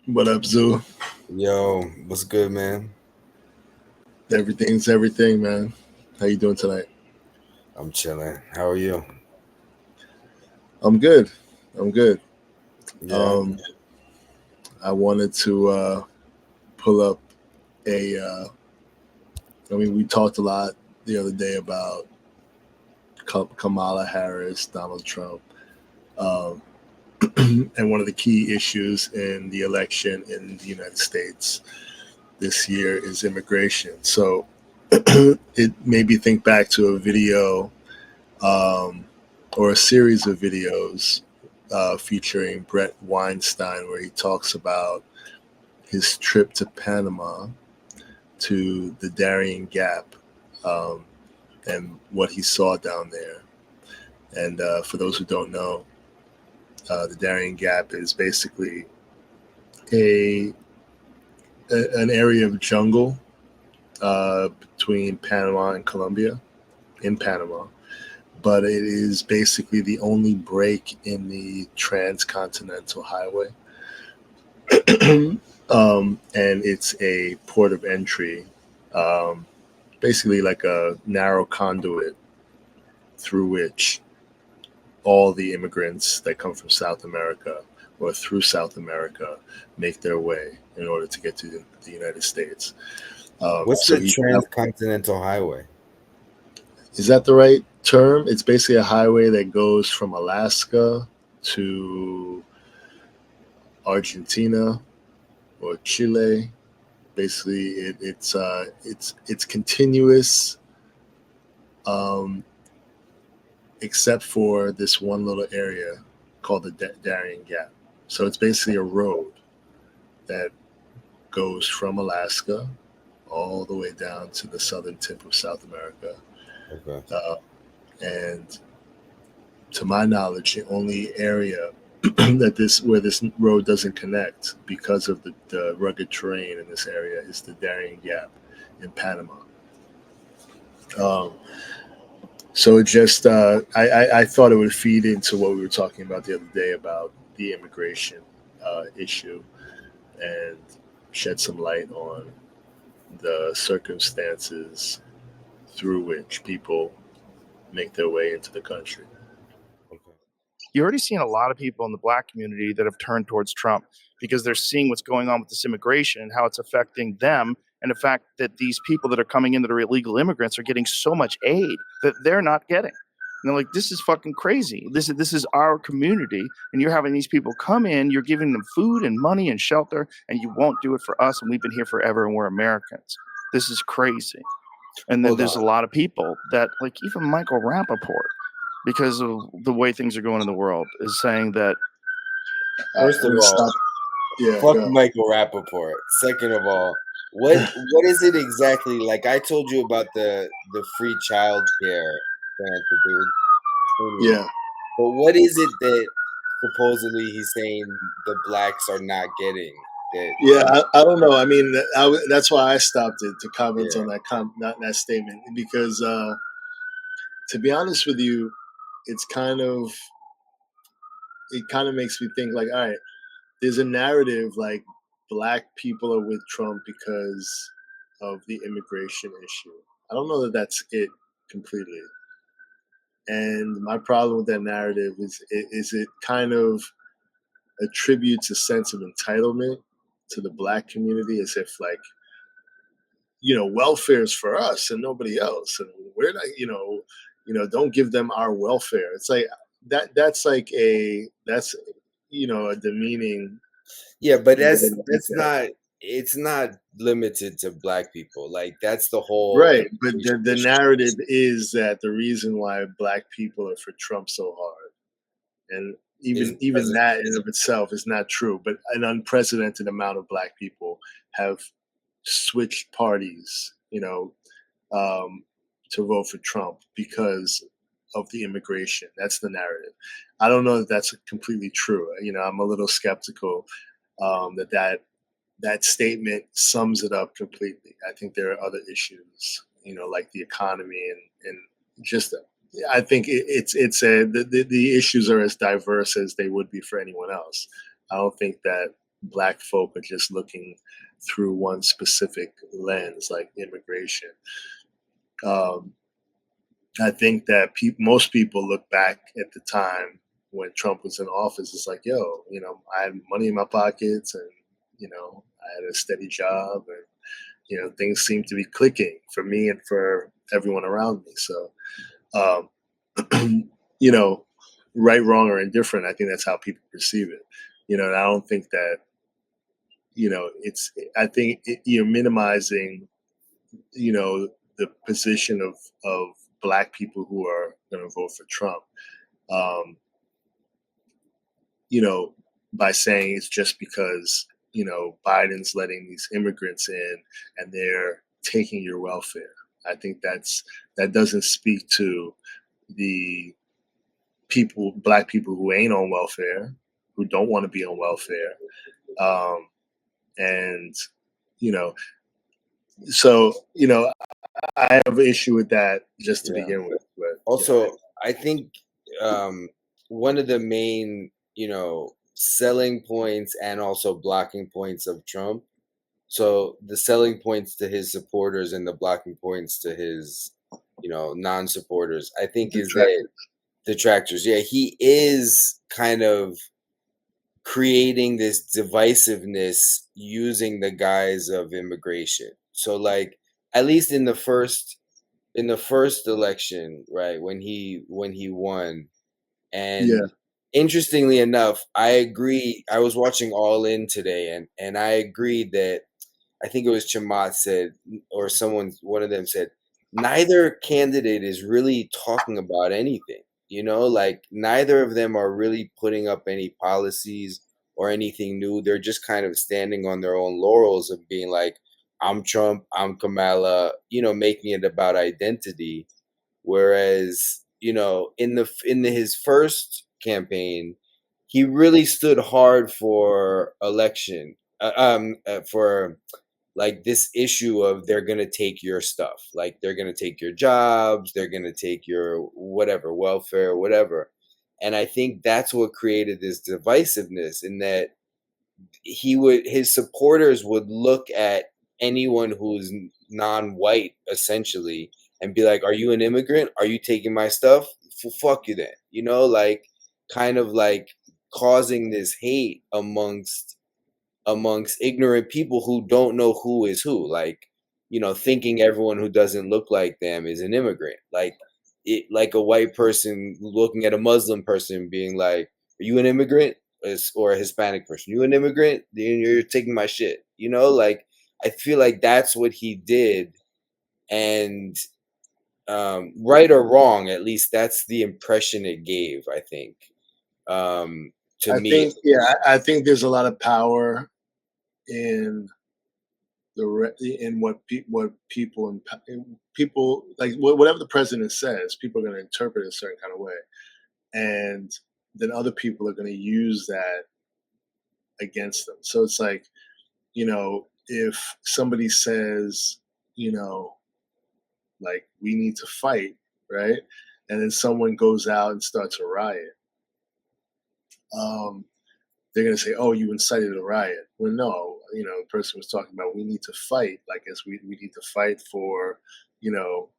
What up, Zoo? Yo, what's good, man? Everything's everything, man. How you doing tonight? I'm chilling. How are you? I'm good. I'm good. Yeah. Um, I wanted to pull up a. We talked a lot the other day about Kamala Harris, Donald Trump, um, and one of the key issues in the election in the United States this year is immigration. So it made me think back to a video um, or a series of videos featuring Brett Weinstein, where he talks about his trip to Panama to the Darien Gap um, and what he saw down there. And for those who don't know, the Darien Gap is basically a, an area of jungle between Panama and Colombia, in Panama, but it is basically the only break in the transcontinental highway. And it's a port of entry, um, basically like a narrow conduit through which all the immigrants that come from South America or through South America make their way in order to get to the United States. What's So the he transcontinental highway? is that the right term? It's basically a highway that goes from Alaska to Argentina or Chile. Basically, it's continuous, um, except for this one little area called the Darien Gap. So it's basically a road that goes from Alaska all the way down to the southern tip of South America. Okay. Uh, and to my knowledge, the only area that this where this road doesn't connect because of the rugged terrain in this area is the Darien Gap in Panama. Um, So it just, I thought it would feed into what we were talking about the other day about the immigration issue and shed some light on the circumstances through which people make their way into the country. Okay. You're already seeing a lot of people in the black community that have turned towards Trump because they're seeing what's going on with this immigration and how it's affecting them. And the fact that these people that are coming in that are illegal immigrants are getting so much aid that they're not getting. And they're like, this is fucking crazy. This is our community. And you're having these people come in, you're giving them food and money and shelter, and you won't do it for us. And we've been here forever and we're Americans. This is crazy. And then Hold there's on. a lot of people that, like even Michael Rappaport, because of the way things are going in the world, is saying that First I'm of gonna all, stop. Yeah, fuck go. Michael Rappaport. Second of all, what is it exactly? Like I told you about the free child care grant that they were doing. Yeah, But what is it that supposedly he's saying the blacks are not getting? That yeah. I don't know. I mean, that's why I stopped it to comment yeah. on that statement because, to be honest with you, it's kind of it kind of makes me think like, all right, there's a narrative like black people are with Trump because of the immigration issue. I don't know that that's it completely. And my problem with that narrative is it kind of attributes a sense of entitlement to the black community as if like welfare is for us and nobody else, and we're not don't give them our welfare. It's like that's like that's a demeaning Yeah, but way that's to look that's at it. not it's not limited to black people. Like that's the whole Right, but immigration the issue. narrative is that the reason why black people are for Trump so hard, and Is even because that in of itself is not true. But an unprecedented amount of black people have switched parties, um, to vote for Trump because of the immigration. That's the narrative. I don't know that that's completely true. I'm a little skeptical that statement sums it up completely. I think there are other issues, like the economy and just. I think it's the issues are as diverse as they would be for anyone else. I don't think that. Black folk are just looking through one specific lens, like immigration. Um, I think that most people look back at the time when Trump was in office. It's like, yo, I had money in my pockets, and I had a steady job, and things seemed to be clicking for me and for everyone around me. So, um, right, wrong, or indifferent, I think that's how people perceive it. And I don't think that it's. I think you're minimizing, the position of Black people who are going to vote for Trump. Um, by saying it's just because Biden's letting these immigrants in and they're taking your welfare. I think that doesn't speak to the Black people who ain't on welfare, who don't want to be on welfare, and so I have an issue with that just to begin with. But also, I think one of the main, selling points and also blocking points of Trump. So the selling points to his supporters and the blocking points to his, non-supporters, I think is that detractors. Yeah, he is kind of creating this divisiveness using the guise of immigration. So like at least in the first election, right, when he won, and interestingly enough, I agree. I was watching All In today, and I agreed that I think it was Chamath said, or one of them said, neither candidate is really talking about anything. Like neither of them are really putting up any policies or anything new. They're just kind of standing on their own laurels of being like, I'm Trump, I'm Kamala, making it about identity. Whereas, his first campaign, he really stood hard for election, for like this issue of they're going to take your stuff, like they're going to take your jobs, they're going to take your whatever welfare, whatever. And I think that's what created this divisiveness, in that his supporters would look at anyone who's non-white essentially and be like, are you an immigrant, are you taking my stuff? Fuck you then, like kind of like causing this hate amongst ignorant people who don't know who is who, like thinking everyone who doesn't look like them is an immigrant, like a white person looking at a Muslim person being like, are you an immigrant? Or a Hispanic person, you an immigrant, then you're taking my shit, like I feel like that's what he did. And right or wrong, at least that's the impression it gave, I think, to me. I think there's a lot of power in what people like whatever the president says, people are going to interpret it a certain kind of way, and then other people are going to use that against them. So it's like, if somebody says, like, we need to fight, right, and then someone goes out and starts a riot, they're going to say, oh, you incited a riot. Well, no, the person was talking about we need to fight, like as we need to fight for, you know,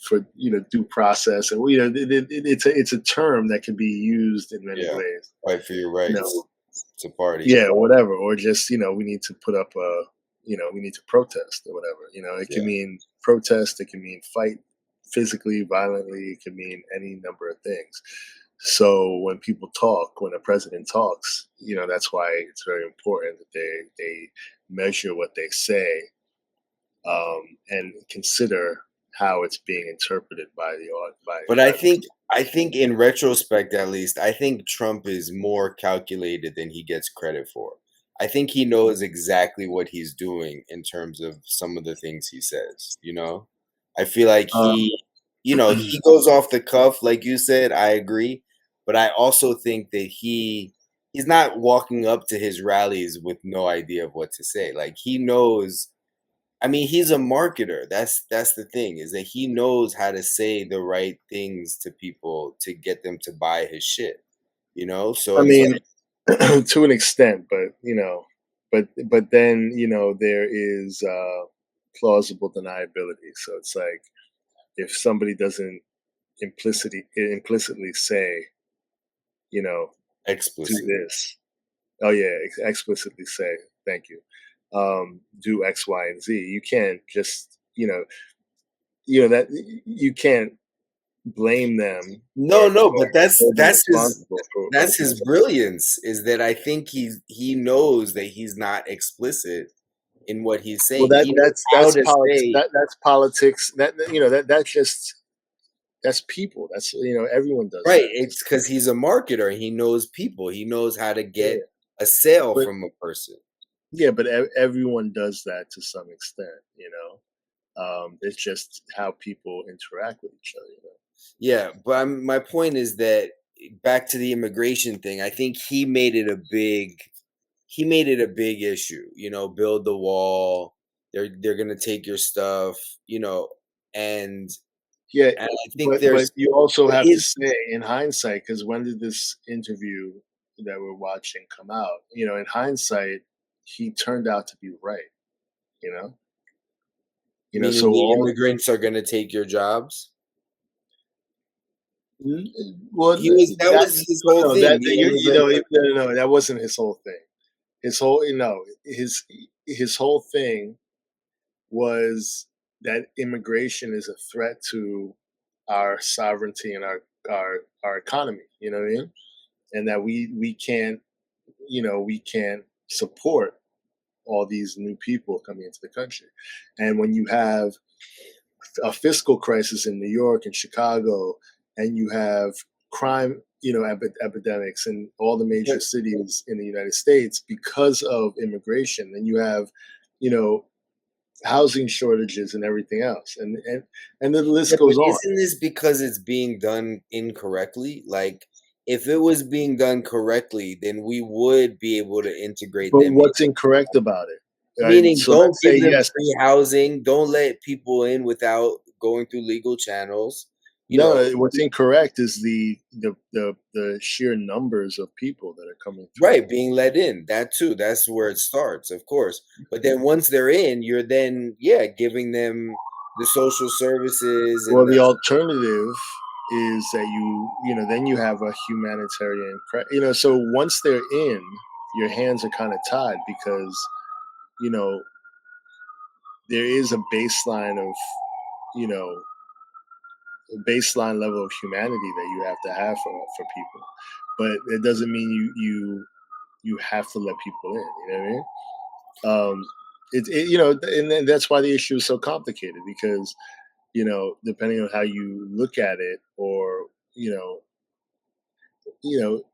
for due process, and it's a term that can be used in many ways. Fight for your rights to party. Yeah, whatever, or just we need to put up we need to protest or whatever. It can mean protest, it can mean fight physically, violently, it can mean any number of things. So when a president talks, that's why it's very important that they measure what they say, and consider how it's being interpreted by the audience. But I think in retrospect, at least, I think Trump is more calculated than he gets credit for. I think he knows exactly what he's doing in terms of some of the things he says. I feel like he goes off the cuff, like you said. I agree, but I also think that he's not walking up to his rallies with no idea of what to say. Like he knows. I mean, he's a marketer. That's the thing, is that he knows how to say the right things to people to get them to buy his shit. So I mean, to an extent, but but then there is plausible deniability. So it's like if somebody doesn't implicitly say, do Explicit. this. Oh yeah, explicitly say, thank you. Do X, Y, and Z. You can't just that you can't blame them. No, but For that's doing his brilliance, is that I think he knows that he's not explicit in what he's well, saying. He knows how that's to politics. say That's politics. That's just that's people. That's everyone does right. that. It's because he's a marketer. He knows people. He knows how to Yeah, get a sale but from a person. yeah, but everyone does that to some extent. It's just how people interact with each other. Yeah, but my point is that back to the immigration thing, I think he made it a big issue. Build the wall. They're gonna take your stuff. And Yeah, and I think but you also there have to is say in hindsight, because when did this interview that we're watching come out? In hindsight, he turned out to be right. You know, meaning so the all immigrants are gonna take your jobs. well That that was his whole no thing. that The immigrants are, no, that wasn't his whole thing. His whole thing was that immigration is a threat to our sovereignty and our economy. You know what I mean? And that we can't we can't support all these new people coming into the country. And when you have a fiscal crisis in New York and Chicago, and you have crime, epidemics in all the major but cities in the United States because of immigration, and you have, you know, housing shortages and everything else, and the list yeah, but goes on. isn't this because it's being done incorrectly? Like, if it was being done correctly, then we would be able to integrate But them in. what's incorrect about it? Right? Meaning, So don't let's say give them yes. free housing. Don't let people in without going through legal channels. You No, know, what's incorrect is the sheer numbers of people that are coming through. right? Being let in. That too. That's where it starts, of course. But then once they're in, you're then giving them the social services Well, and the the alternative is that then you have a humanitarian, so once they're in, your hands are kind of tied because, you know, there is a baseline of, you know, a baseline level of humanity that you have to have for people. But it doesn't mean you have to let people in, you know what I mean? And then that's why the issue is so complicated because, depending on how you look at it or, you know,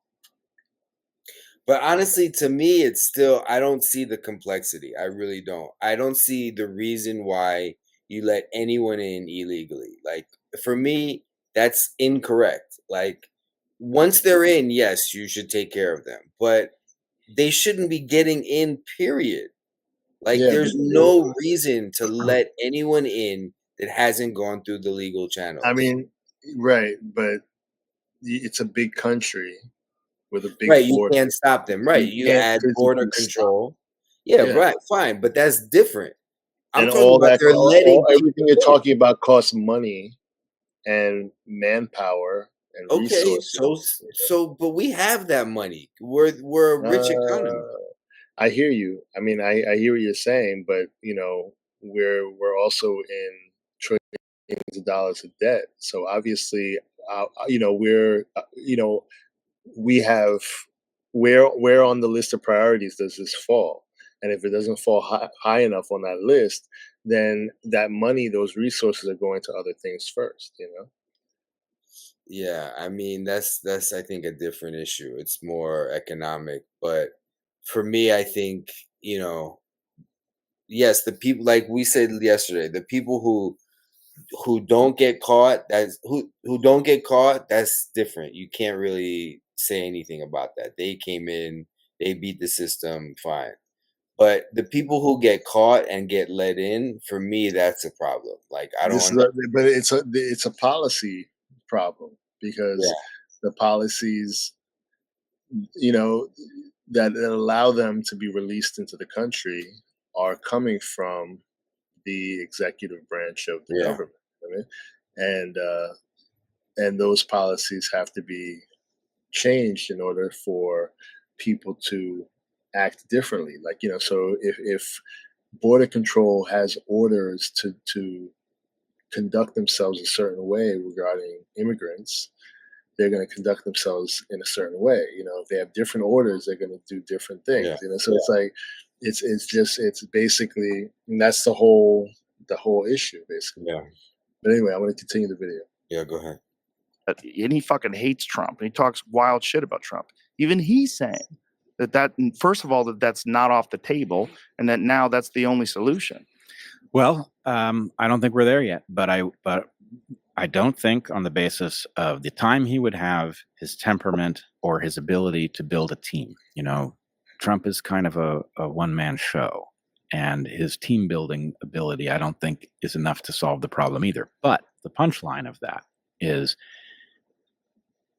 But honestly, to me, it's still, I don't see the complexity. I really don't. I don't see the reason why you let anyone in illegally. Like, for me, that's incorrect. Like, once they're in, yes, you should take care of them, but they shouldn't be getting in, period. Like, yeah, but there's no reason to let anyone in that hasn't gone through the legal I channels. mean, right, but it's a big country with a big Right, you border. can't stop them. Right, You you can't add border physically stop. control. Yeah, Yeah, right, fine, but that's different. I'm and talking about they're letting everything you're people in. talking about costs money and manpower and Okay, resources. but we have that money. We're a rich economy. I hear you. I mean, I hear what you're saying, but we're also in trillions of dollars of debt. So obviously, we're we have where on the list of priorities does this fall? And if it doesn't fall high enough on that list, then that money, those resources are going to other things first. Yeah, I mean that's I think a different issue. It's more economic, but for me, I think yes, the people like we said yesterday, the people who don't get caught, who don't get caught, that's different. You can't really say anything about that. They came in, they beat the system, fine. But the people who get caught and get let in, for me, that's a problem. Like I don't But it's a policy problem because yeah. the policies you know, that allow them to be released into the country are coming from the executive branch of the Yeah. government. I mean, and those policies have to be changed in order for people to act differently. Like, so if border control has orders to conduct themselves a certain way regarding immigrants, they're going to conduct themselves in a certain way. If they have different orders, they're going to do different things. Yeah. So it's like it's basically, and that's the whole issue basically. Yeah. But anyway, I want to continue the video. Yeah, go ahead. And he fucking hates Trump, and he talks wild shit about Trump. Even he's saying that first of all, that's not off the table, and that now that's the only solution. Well, I don't think we're there yet, but I don't think, on the basis of the time he would have, his temperament, or his ability to build a team. Trump is kind of a one-man show, and his team building ability, I don't think, is enough to solve the problem either. But the punchline of that is,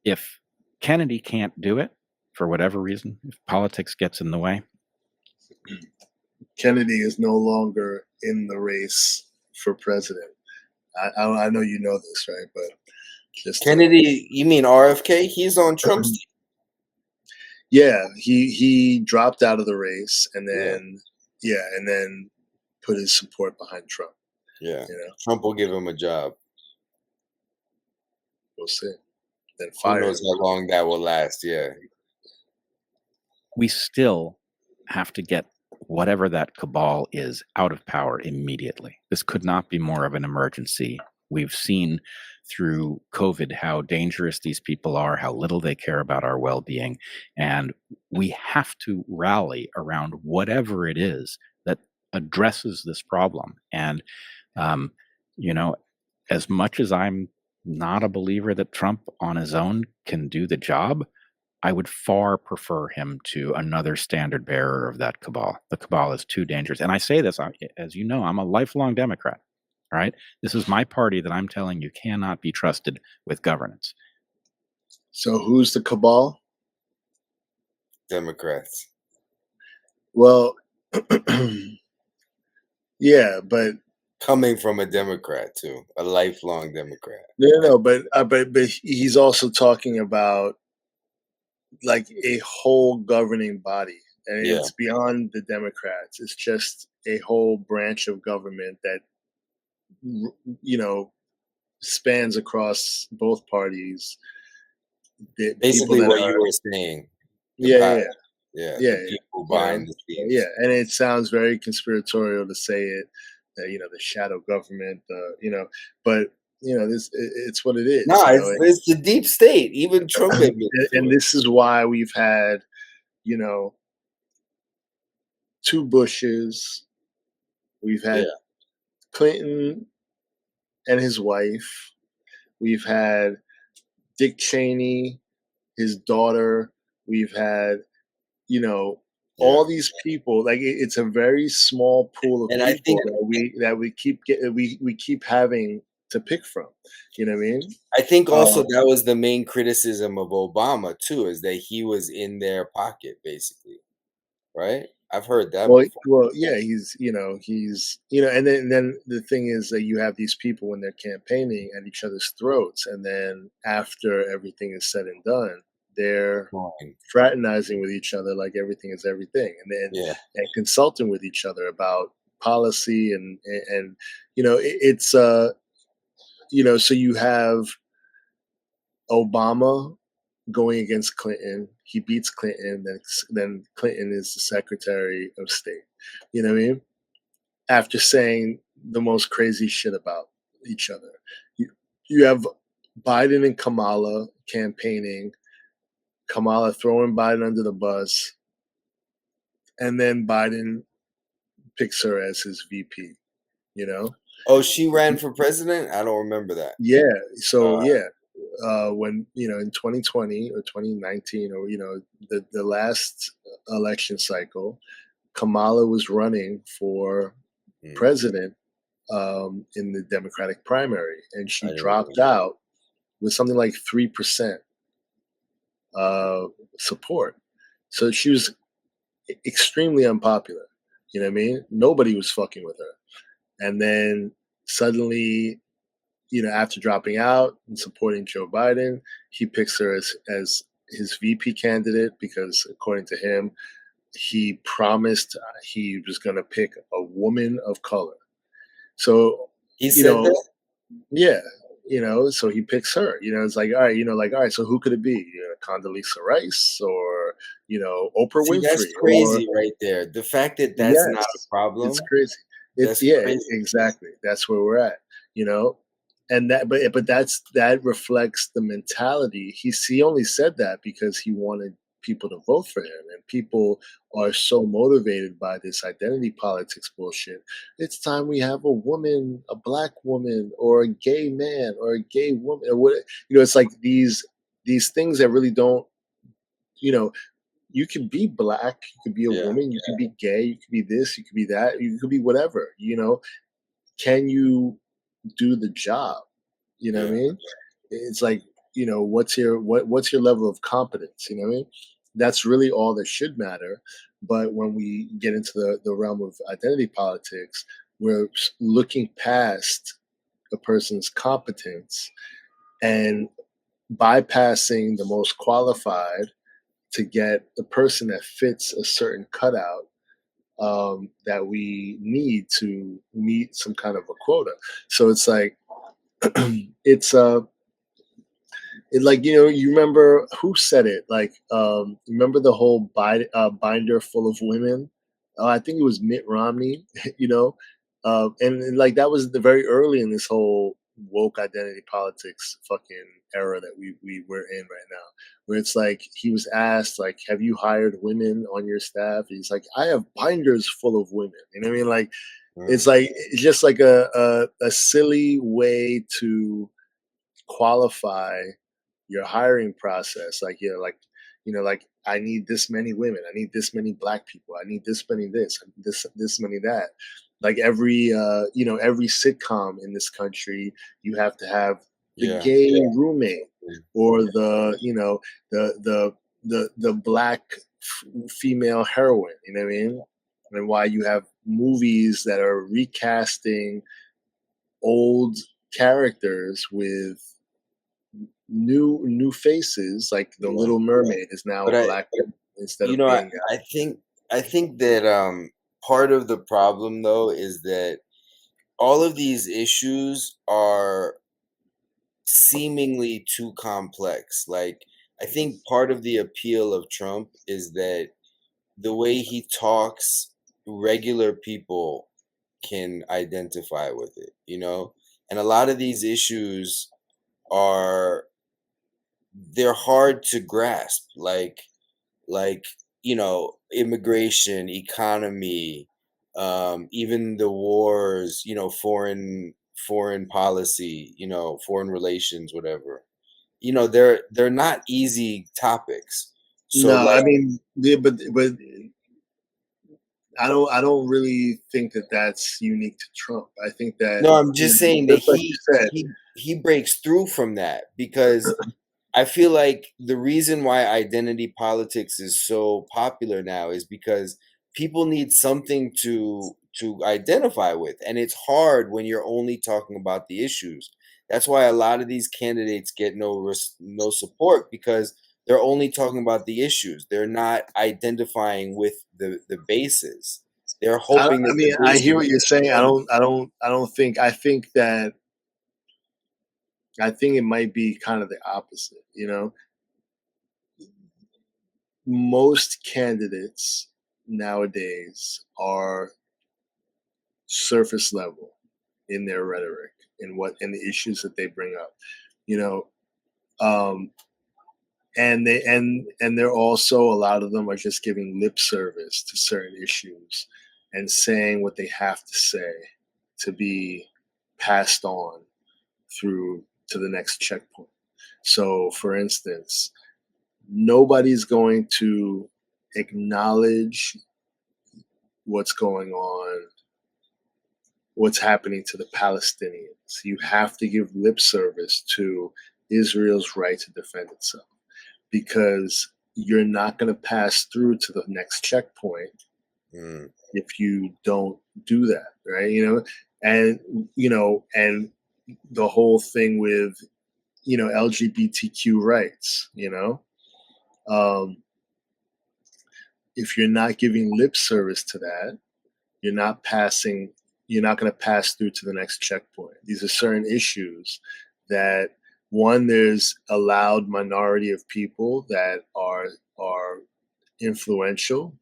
if Kennedy can't do it for whatever reason, if politics gets in the way, Kennedy is no longer in the race for president. I know you know this, right? But just Kennedy, you mean RFK? He's on Trump's team. Yeah, he dropped out of the race, and then and then put his support behind Trump. Yeah, Trump will give him a job. We'll see. Then fire. Who knows how long that will last? Yeah, we still have to get whatever that cabal is out of power immediately. This could not be more of an emergency. We've seen through COVID how dangerous these people are, how little they care about our well-being, and we have to rally around whatever it is that addresses this problem. And as much as I'm not a believer that Trump on his own can do the job, I would far prefer him to another standard bearer of that cabal. The cabal is too dangerous. And I say this, as you know, I'm a lifelong Democrat, right? This is my party that I'm telling you cannot be trusted with governance. So who's the cabal? Democrats. Well, yeah, but coming from a Democrat too, a lifelong Democrat. No, but he's also talking about like a whole governing body, and it's beyond the Democrats. It's just a whole branch of government that spans across both parties. Basically, what you were saying. Yeah. People behind the scenes. Yeah, and it sounds very conspiratorial to say it. The shadow government. But it's what it is. No, it's the deep state. Even Trump admits and this is why we've had, 2 Bushes. We've had Clinton and his wife. We've had Dick Cheney, his daughter. We've had, all these people. Like it's a very small pool of people that we keep having to pick from. You know what I mean? I think also that was the main criticism of Obama too, is that he was in their pocket, basically. Right? I've heard that before. Well, yeah, he's and then the thing is that you have these people when they're campaigning at each other's throats, and then after everything is said and done, they're fraternizing with each other like everything is everything, and then and consulting with each other about policy and it's so you have Obama going against Clinton. He beats Clinton, then Clinton is the Secretary of State. You know what I mean? After saying the most crazy shit about each other. You have Biden and Kamala campaigning, Kamala throwing Biden under the bus, and then Biden picks her as his VP, Oh, she ran for president? I don't remember that. Yeah. So, when, in 2020 or 2019 or, the last election cycle, Kamala was running for president in the Democratic primary, and she dropped out with something like 3%. support. So she was extremely unpopular. You know what I mean? Nobody was fucking with her. And then suddenly, after dropping out and supporting Joe Biden, he picks her as his VP candidate because, according to him, he promised he was going to pick a woman of color. So, he said that? Yeah. So he picks her. It's like, all right, so who could it be? Condoleezza Rice or, Oprah See, Winfrey? that's crazy right there. The fact that that's not a problem. It's crazy. That's crazy. Exactly. That's where we're at, and but that reflects the mentality. He only said that because he wanted people to vote for him, and people are so motivated by this identity politics bullshit. It's time we have a woman, a black woman, or a gay man, or a gay woman, or what. It's like these things that really don't. You could be black, you could be a woman, you could be gay, you could be this, you could be that, you could be whatever. Can you do the job? You know what I mean? It's like, what's your level of competence? You know what I mean? That's really all that should matter. But when we get into the realm of identity politics, we're looking past a person's competence and bypassing the most qualified to get the person that fits a certain cutout that we need to meet some kind of a quota. So it's like, it's you remember who said it? Like, remember the whole binder full of women? I think it was Mitt Romney. And like that was the very early in this whole woke identity politics fucking era that we were in right now, where it's like he was asked, like, have you hired women on your staff? He's like, I have binders full of women. You know what I mean? Like, it's like, it's just like a silly way to qualify your hiring process. Like, like, I need this many women, I need this many black people, I need this many this many that. Like every every sitcom in this country, you have to have the gay roommate or the the black female heroine. You know what I mean? And why you have movies that are recasting old characters with new faces, like the Little Mermaid is now a black woman instead of being. I think that part of the problem though is that all of these issues are seemingly too complex. Like, I think part of the appeal of Trump is that the way he talks, regular people can identify with it, and a lot of these issues they're hard to grasp, like immigration, economy, even the wars, foreign policy, foreign relations, whatever. They're not easy topics. So no, I mean, yeah, but I don't really think that that's unique to Trump. I think that no, I'm just saying that like you said, he breaks through from that, because I feel like the reason why identity politics is so popular now is because people need something to identify with, and it's hard when you're only talking about the issues. That's why a lot of these candidates get no support, because they're only talking about the issues. They're not identifying with the bases. They're hoping that the I hear what bases you're saying. I don't think. I think it might be kind of the opposite. Most candidates nowadays are surface level in their rhetoric and the issues that they bring up. And they're also, a lot of them are just giving lip service to certain issues and saying what they have to say to be passed on through to the next checkpoint. So, for instance, nobody's going to acknowledge what's going on, what's happening to the Palestinians. You have to give lip service to Israel's right to defend itself, because you're not going to pass through to the next checkpoint if you don't do that, right? And the whole thing with LGBTQ rights, if you're not giving lip service to that, you're not going to pass through to the next checkpoint. These are certain issues that, one, there's a loud minority of people that are influential,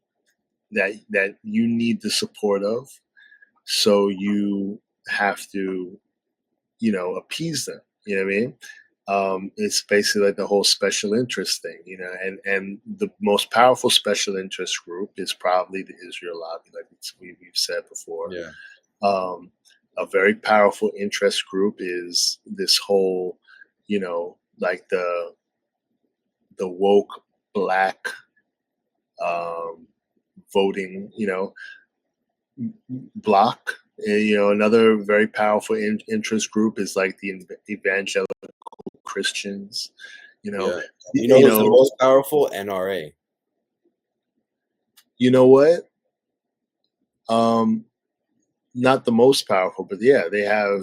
that you need the support of, so you have to appease them. You know what I mean? It's basically like the whole special interest thing, and the most powerful special interest group is probably the Israel lobby, like we've said before. A very powerful interest group is this whole, like the woke black voting, block. Another very powerful interest group is like the evangelical Christians. Who's the most powerful? NRA. You know what? Not the most powerful, but yeah, they have.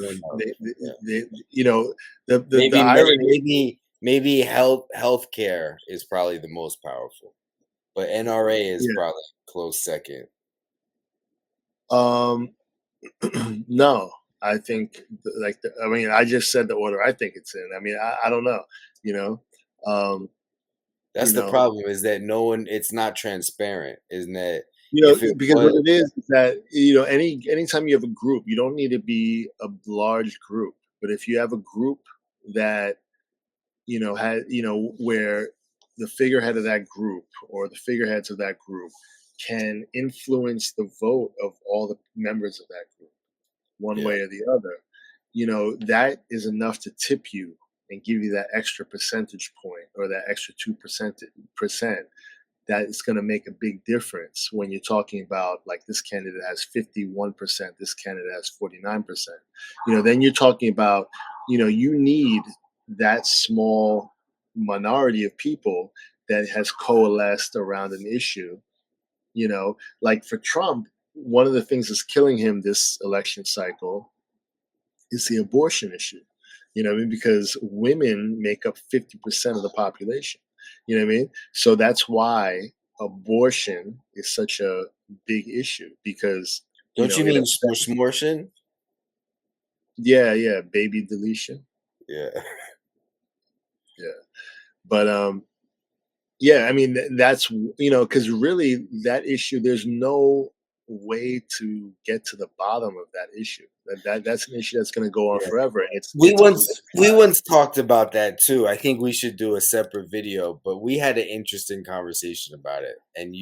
The irony. Maybe healthcare is probably the most powerful, but NRA is probably close second. No, I think I just said the order I think it's in. I mean, I don't know. That's the problem, is that it's not transparent, isn't it? Because what it is that anytime you have a group, you don't need to be a large group, but if you have a group that where the figurehead of that group or the figureheads of that group can influence the vote of all the members of that group one way or the other, that is enough to tip you and give you that extra percentage point or that extra 2% that is going to make a big difference when you're talking about, like, this candidate has 51%, this candidate has 49%. Then you're talking about, you need that small minority of people that has coalesced around an issue. Like for Trump, one of the things that's killing him this election cycle is the abortion issue. Because women make up 50% of the population. You know what I mean? So that's why abortion is such a big issue, because don't you mean smortion? Yeah, baby deletion. Yeah. But yeah, I mean, that's because really that issue, there's no way to get to the bottom of that issue. That's an issue that's going to go on forever. And we once talked about that too. I think we should do a separate video, but we had an interesting conversation about it. And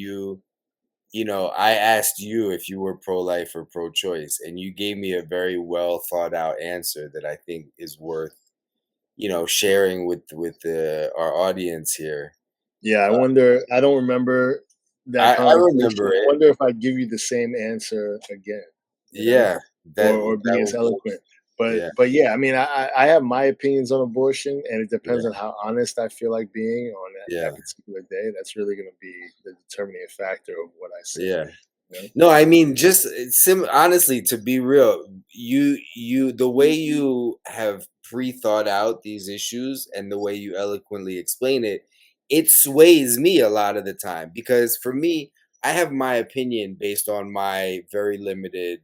I asked you if you were pro-life or pro-choice, and you gave me a very well thought out answer that I think is worth, sharing with our audience here. Yeah, I wonder. I don't remember that. I remember it. I wonder if I give you the same answer again. Yeah, or be as eloquent. But yeah, I mean, I have my opinions on abortion, and it depends on how honest I feel like being on that particular day. That's really going to be the determining factor of what I say. Yeah. No, I mean, just honestly, to be real, the way you have pre-thought out these issues and the way you eloquently explain it sways me a lot of the time, because for me, I have my opinion based on my very limited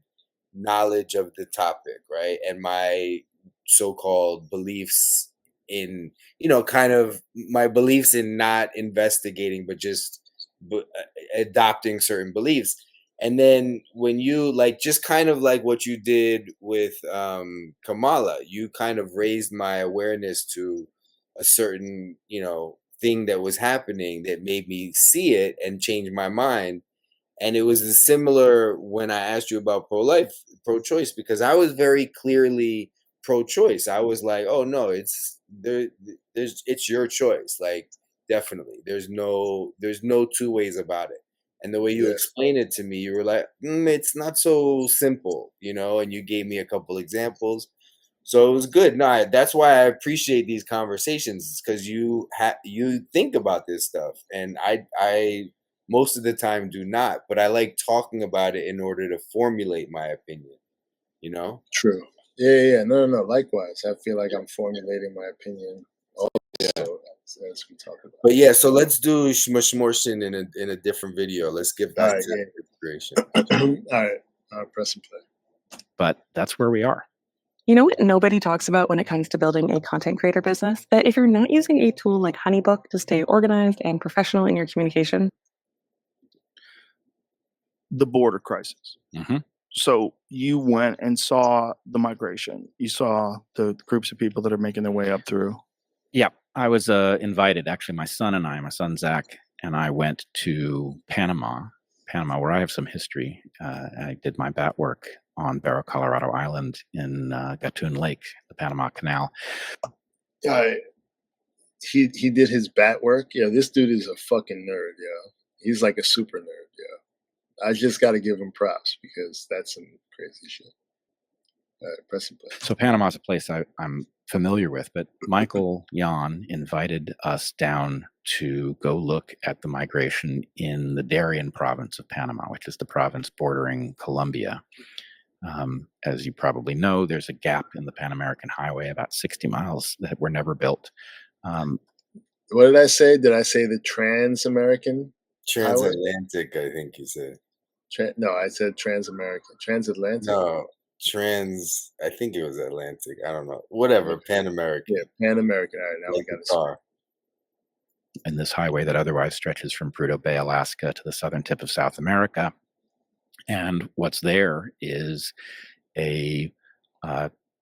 knowledge of the topic, right? And my so-called beliefs in, kind of my beliefs in not investigating, but just adopting certain beliefs. And then when you just kind of like what you did with Kamala, you kind of raised my awareness to a certain, thing that was happening that made me see it and change my mind. And it was similar when I asked you about pro-life, pro-choice, because I was very clearly pro-choice. I was like, oh no, it's your choice. Like, definitely. There's no two ways about it. And the way you explained it to me, you were like, it's not so simple, and you gave me a couple examples. So it was good. No, that's why I appreciate these conversations, because you think about this stuff, and I most of the time do not, but I like talking about it in order to formulate my opinion. You know? True. Yeah. No. Likewise, I feel like I'm formulating my opinion also as we talk about. But yeah, so let's do Shmushmorshin in a different video. Let's get back to integration. All right. I'll press and play. But that's where we are. You know what nobody talks about when it comes to building a content creator business? That if you're not using a tool like HoneyBook to stay organized and professional in your communication, the border crisis. Mm-hmm. So you went and saw the migration. You saw the groups of people that are making their way up through. Yeah, I was invited. Actually, my son Zach, and I went to Panama, where I have some history. I did my bat work on Barrow, Colorado Island in Gatun Lake, the Panama Canal. He did his bat work. Yeah, this dude is a fucking nerd. Yeah, he's like a super nerd. Yeah, I just got to give him props because that's some crazy shit. Press and play. So Panama is a place I'm familiar with, but Michael Jan invited us down to go look at the migration in the Darien province of Panama, which is the province bordering Colombia. As you probably know, there's a gap in the Pan American Highway, about 60 miles, that were never built. What did I say? Did I say the Trans-American? Transatlantic, I think you said. No, I said Trans-American. Transatlantic? No, I think it was Atlantic. I don't know. Whatever, Pan American. Yeah, Pan American. All right, now we got a car. And this highway that otherwise stretches from Prudhoe Bay, Alaska to the southern tip of South America. And what's there is a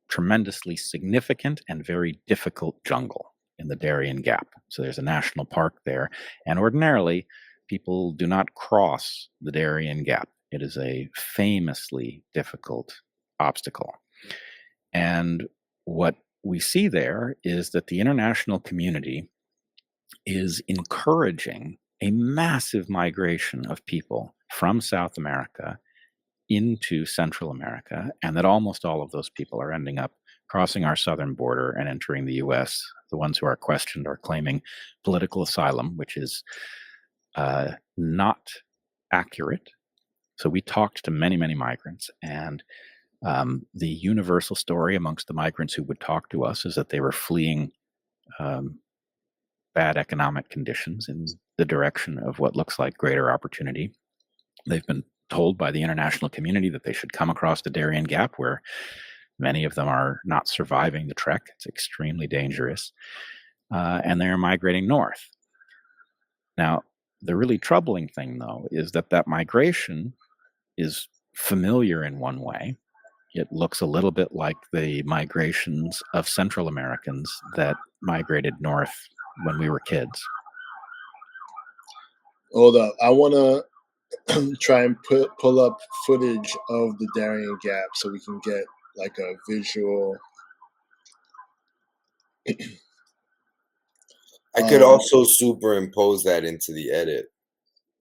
tremendously significant and very difficult jungle in the Darien Gap. So there's a national park there. And ordinarily, people do not cross the Darien Gap. It is a famously difficult obstacle. And what we see there is that the international community is encouraging a massive migration of people from South America into Central America, and that almost all of those people are ending up crossing our southern border and entering the U.S. The ones who are questioned are claiming political asylum, which is not accurate. So we talked to many, many migrants, and the universal story amongst the migrants who would talk to us is that they were fleeing bad economic conditions in the direction of what looks like greater opportunity. They've been told by the international community that they should come across the Darien Gap, where many of them are not surviving the trek. It's extremely dangerous. And they're migrating north. Now, the really troubling thing, though, is that migration is familiar in one way. It looks a little bit like the migrations of Central Americans that migrated north when we were kids. Hold up. I want to try and pull up footage of the Darien Gap so we can get like a visual. I could also superimpose that into the edit.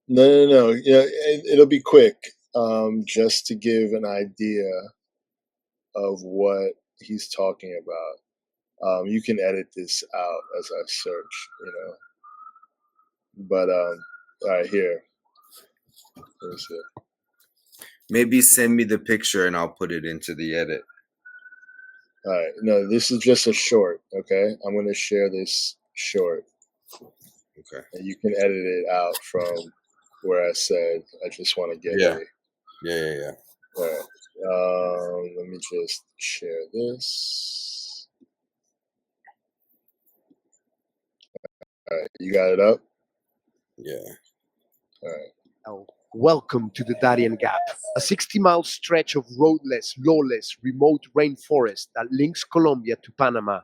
No. Yeah, it'll be quick. Just to give an idea of what he's talking about. You can edit this out as I search, But all right, here. What is it? Maybe send me the picture and I'll put it into the edit. All right. No, this is just a short, okay? I'm going to share this short. Okay. And you can edit it out from where I said I just want to get it. Yeah. All right. Let me just share this. All right. You got it up? Yeah. All right. Welcome to the Darien Gap, a 60-mile stretch of roadless, lawless, remote rainforest that links Colombia to Panama.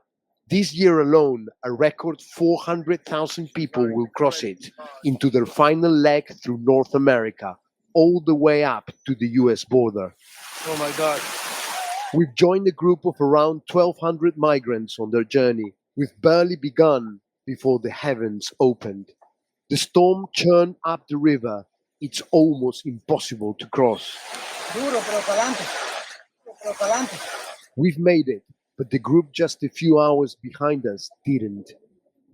This year alone, a record 400,000 people will cross it into their final leg through North America, all the way up to the US border. Oh my God. We've joined a group of around 1,200 migrants on their journey. We've barely begun before the heavens opened. The storm churned up the river. It's almost impossible to cross. We've made it. but the group just a few hours behind us didn't.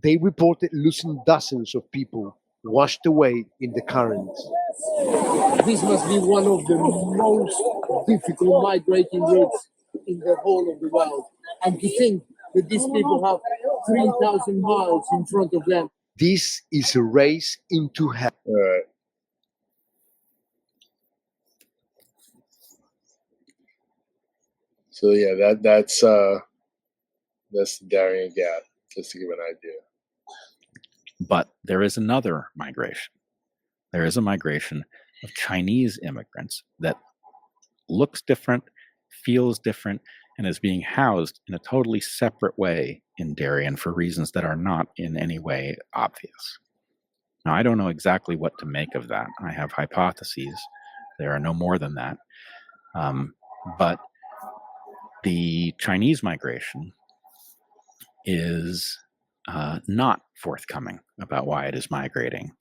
They reported losing dozens of people washed away in the current. This must be one of the most difficult migrating routes in the whole of the world. And to think that these people have 3,000 miles in front of them. This is a race into hell. All right. So yeah, that's the Darien Gap, just to give an idea. But there is another migration. There is a migration of Chinese immigrants that looks different, feels different, and is being housed in a totally separate way in Darien for reasons that are not in any way obvious. Now, I don't know exactly what to make of that. I have hypotheses. There are no more than that. But the Chinese migration is not forthcoming about why it is migrating.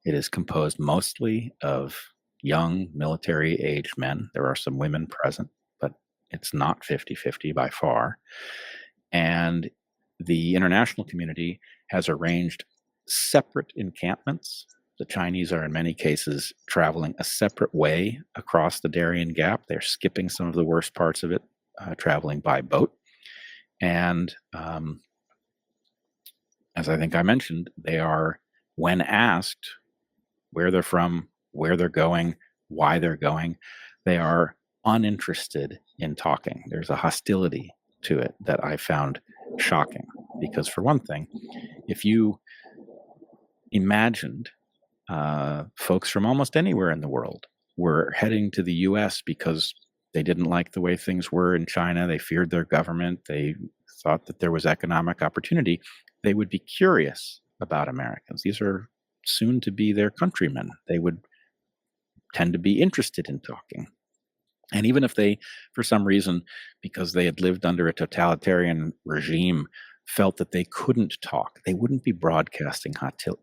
It is composed mostly of young military-aged men. There are some women present, but it's not 50-50 by far. And the international community has arranged separate encampments. The Chinese are in many cases traveling a separate way across the Darien Gap. They're skipping some of the worst parts of it, traveling by boat. And as I think I mentioned, they are, when asked where they're from, where they're going, why they're going, they are uninterested in talking. There's a hostility to it that I found shocking. Because for one thing, if you imagined folks from almost anywhere in the world were heading to the US because they didn't like the way things were in China, they feared their government, they thought that there was economic opportunity, they would be curious about Americans. These are soon to be their countrymen. They would tend to be interested in talking. And even if they, for some reason, because they had lived under a totalitarian regime, felt that they couldn't talk, they wouldn't be broadcasting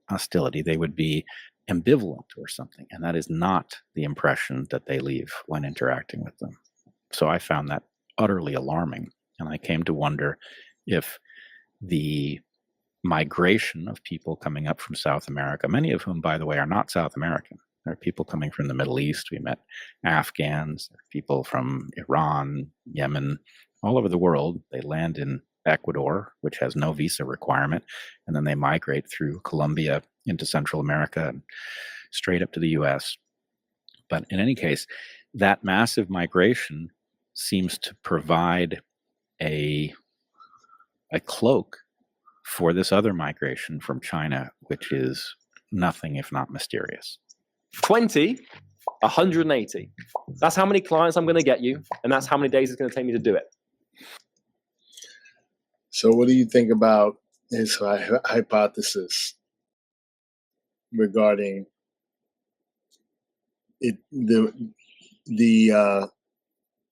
hostility. They would be ambivalent or something. And that is not the impression that they leave when interacting with them. So I found that utterly alarming. And I came to wonder if the migration of people coming up from South America, many of whom, by the way, are not South American. There are people coming from the Middle East. We met Afghans, people from Iran, Yemen, all over the world. They land in Ecuador, which has no visa requirement, and then they migrate through Colombia into Central America and straight up to the US. But in any case, that massive migration seems to provide a cloak for this other migration from China, which is nothing if not mysterious. 20, 180. That's how many clients I'm going to get you, and that's how many days it's going to take me to do it. So what do you think about his hypothesis regarding it,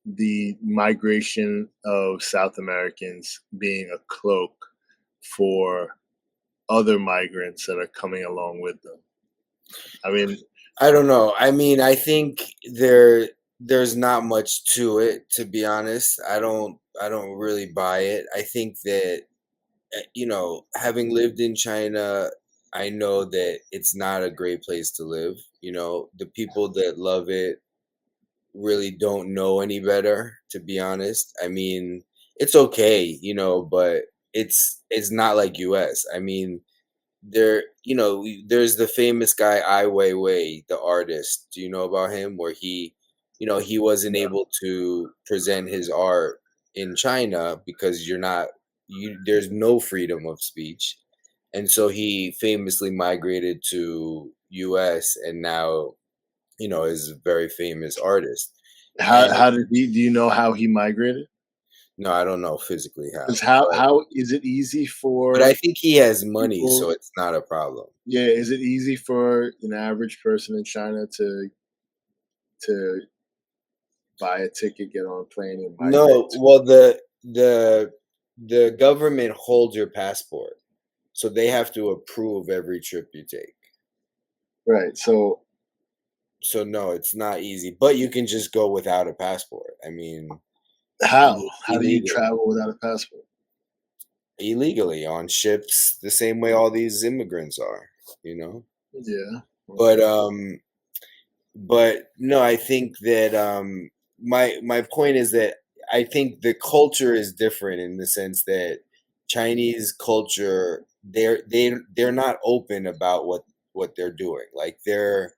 the migration of South Americans being a cloak for other migrants that are coming along with them? I mean, I don't know. I mean, I think there's not much to it, to be honest. I don't really buy it. I think that, having lived in China, I know that it's not a great place to live. The people that love it really don't know any better, to be honest. I mean, it's okay, but it's not like US. I mean, there's the famous guy Ai Weiwei, the artist. Do you know about him? Where he wasn't able to present his art in China because there's no freedom of speech. And so he famously migrated to US and now, is a very famous artist. How did he? Do you know how he migrated? No, I don't know physically how. How is it easy for? But I think he has money, so it's not a problem. Yeah, is it easy for an average person in China to buy a ticket, get on a plane, and migrate? No, well, the government holds your passport, so they have to approve every trip you take. Right. So no, it's not easy, but you can just go without a passport. I mean, How do you illegally. travel without a passport? Illegally on ships, the same way all these immigrants are, you know. Yeah. But no, I think that my point is that I think the culture is different in the sense that Chinese culture, they're not open about what they're doing. Like they're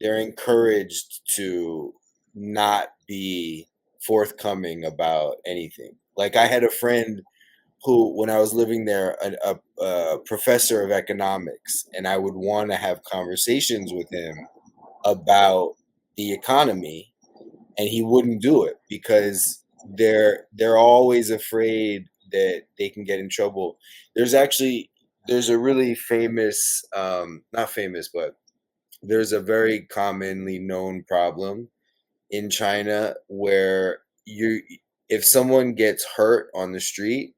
encouraged to not be forthcoming about anything. Like I had a friend who, when I was living there, a professor of economics, and I would want to have conversations with him about the economy, and he wouldn't do it because they're always afraid that they can get in trouble. There's a really famous, not famous, but there's a very commonly known problem in China where if someone gets hurt on the street,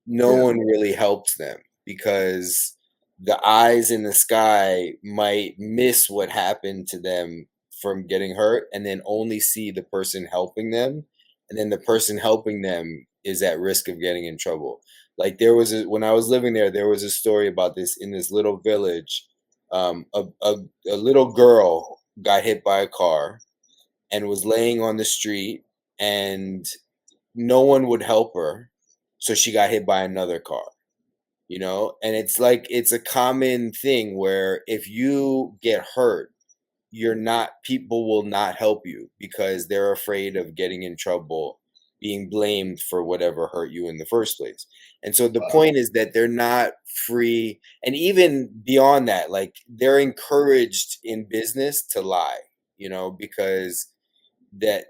no Yeah. one really helps them because the eyes in the sky might miss what happened to them from getting hurt and then only see the person helping them, and then the person helping them is at risk of getting in trouble. Like when I was living there was a story about this in this little village. A little girl got hit by a car and was laying on the street, and no one would help her, so she got hit by another car, you know. And it's like it's a common thing where if you get hurt, people will not help you because they're afraid of getting in trouble, being blamed for whatever hurt you in the first place. And so the point is that they're not free, and even beyond that, like they're encouraged in business to lie, you know, because that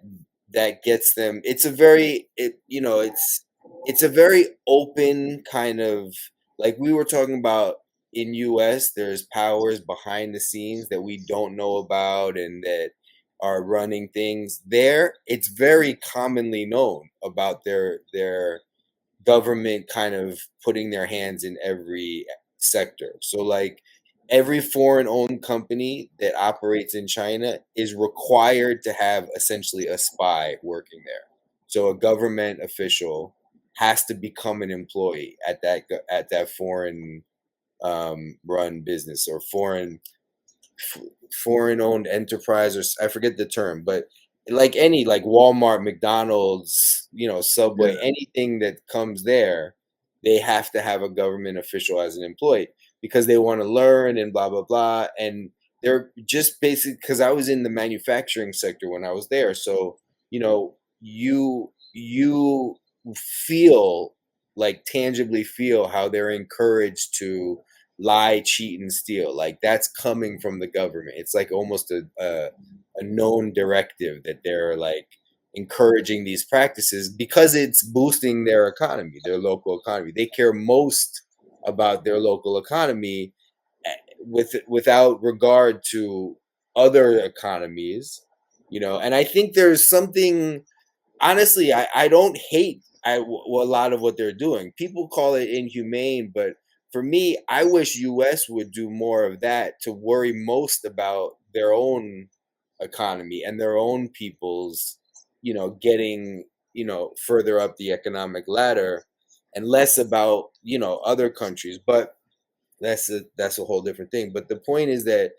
that gets them. It's a very it's a very open kind of, like we were talking about in US, there's powers behind the scenes that we don't know about and that are running things there. It's very commonly known about their government kind of putting their hands in every sector. So like every foreign owned company that operates in China is required to have essentially a spy working there. So a government official has to become an employee at that foreign run business or foreign owned enterprise, or I forget the term, but like any, like Walmart, McDonald's, you know, Subway, Yeah. anything that comes there, they have to have a government official as an employee because they want to learn and blah blah blah. And they're just basic, because I was in the manufacturing sector when I was there, so you know, you feel, like tangibly feel how they're encouraged to lie, cheat, and steal. Like that's coming from the government. It's like almost a known directive that they're like encouraging these practices because it's boosting their economy, their local economy. They care most about their local economy without regard to other economies, you know. And I think there's something, honestly, I don't hate a lot of what they're doing. People call it inhumane, but for me, I wish US would do more of that, to worry most about their own economy and their own people's, you know, getting, you know, further up the economic ladder, and less about, you know, other countries. But that's a whole different thing. But the point is that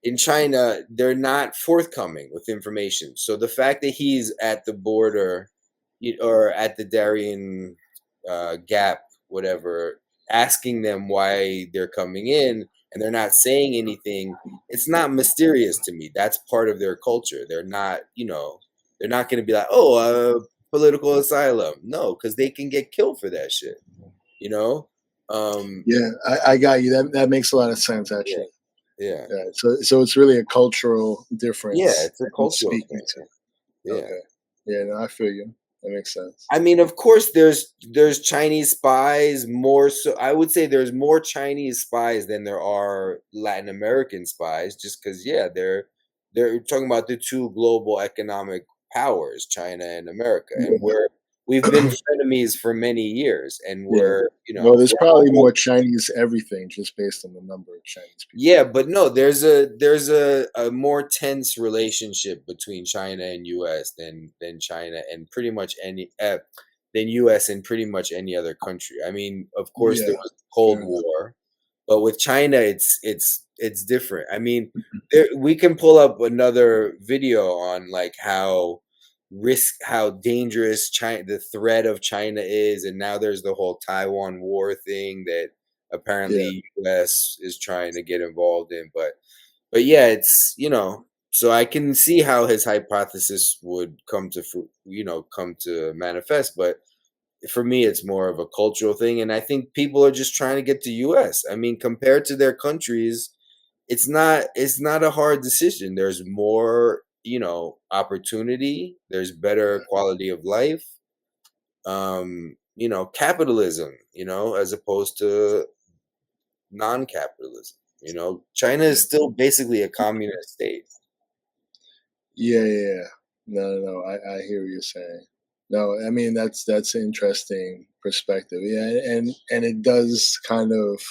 in China, they're not forthcoming with information. So the fact that he's at the border, or at the Darien Gap, whatever, asking them why they're coming in and they're not saying anything, it's not mysterious to me. That's part of their culture. They're not, you know, they're not going to be like, oh, political asylum. No, because they can get killed for that shit, you know? Yeah, I got you. That makes a lot of sense, actually. Yeah. So it's really a cultural difference. Yeah, it's a that he's cultural speaking thing. to. Yeah. Okay. Yeah, no, I feel you. That makes sense. I mean, of course, there's Chinese spies more. So I would say there's more Chinese spies than there are Latin American spies, just because they're talking about the two global economic powers, China and America, and Yeah. we've been frenemies for many years, and we're well, there's probably more Chinese everything just based on the number of Chinese people. Yeah, but no, there's a more tense relationship between China and U.S. than China and pretty much any than U.S. and pretty much any other country. I mean, of course, there was the Cold War, but with China, it's different. I mean, we can pull up another video on like how dangerous the threat of China is, and now there's the whole Taiwan war thing that apparently US is trying to get involved in, but yeah, it's so I can see how his hypothesis would come to manifest, but for me it's more of a cultural thing, and I think people are just trying to get to US. I mean, compared to their countries, it's not a hard decision. There's more opportunity, there's better quality of life, capitalism, as opposed to non-capitalism. China is still basically a communist state. Yeah. No, I hear what you're saying. No, I mean that's an interesting perspective. Yeah, and it does kind of,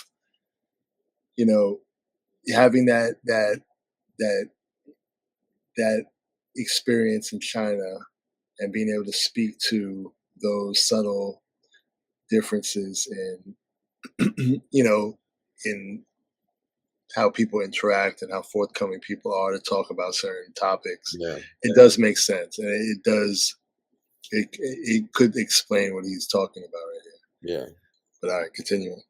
having that experience in China and being able to speak to those subtle differences in in how people interact and how forthcoming people are to talk about certain topics. It does make sense, and it could explain what he's talking about right here. But all right, continuing.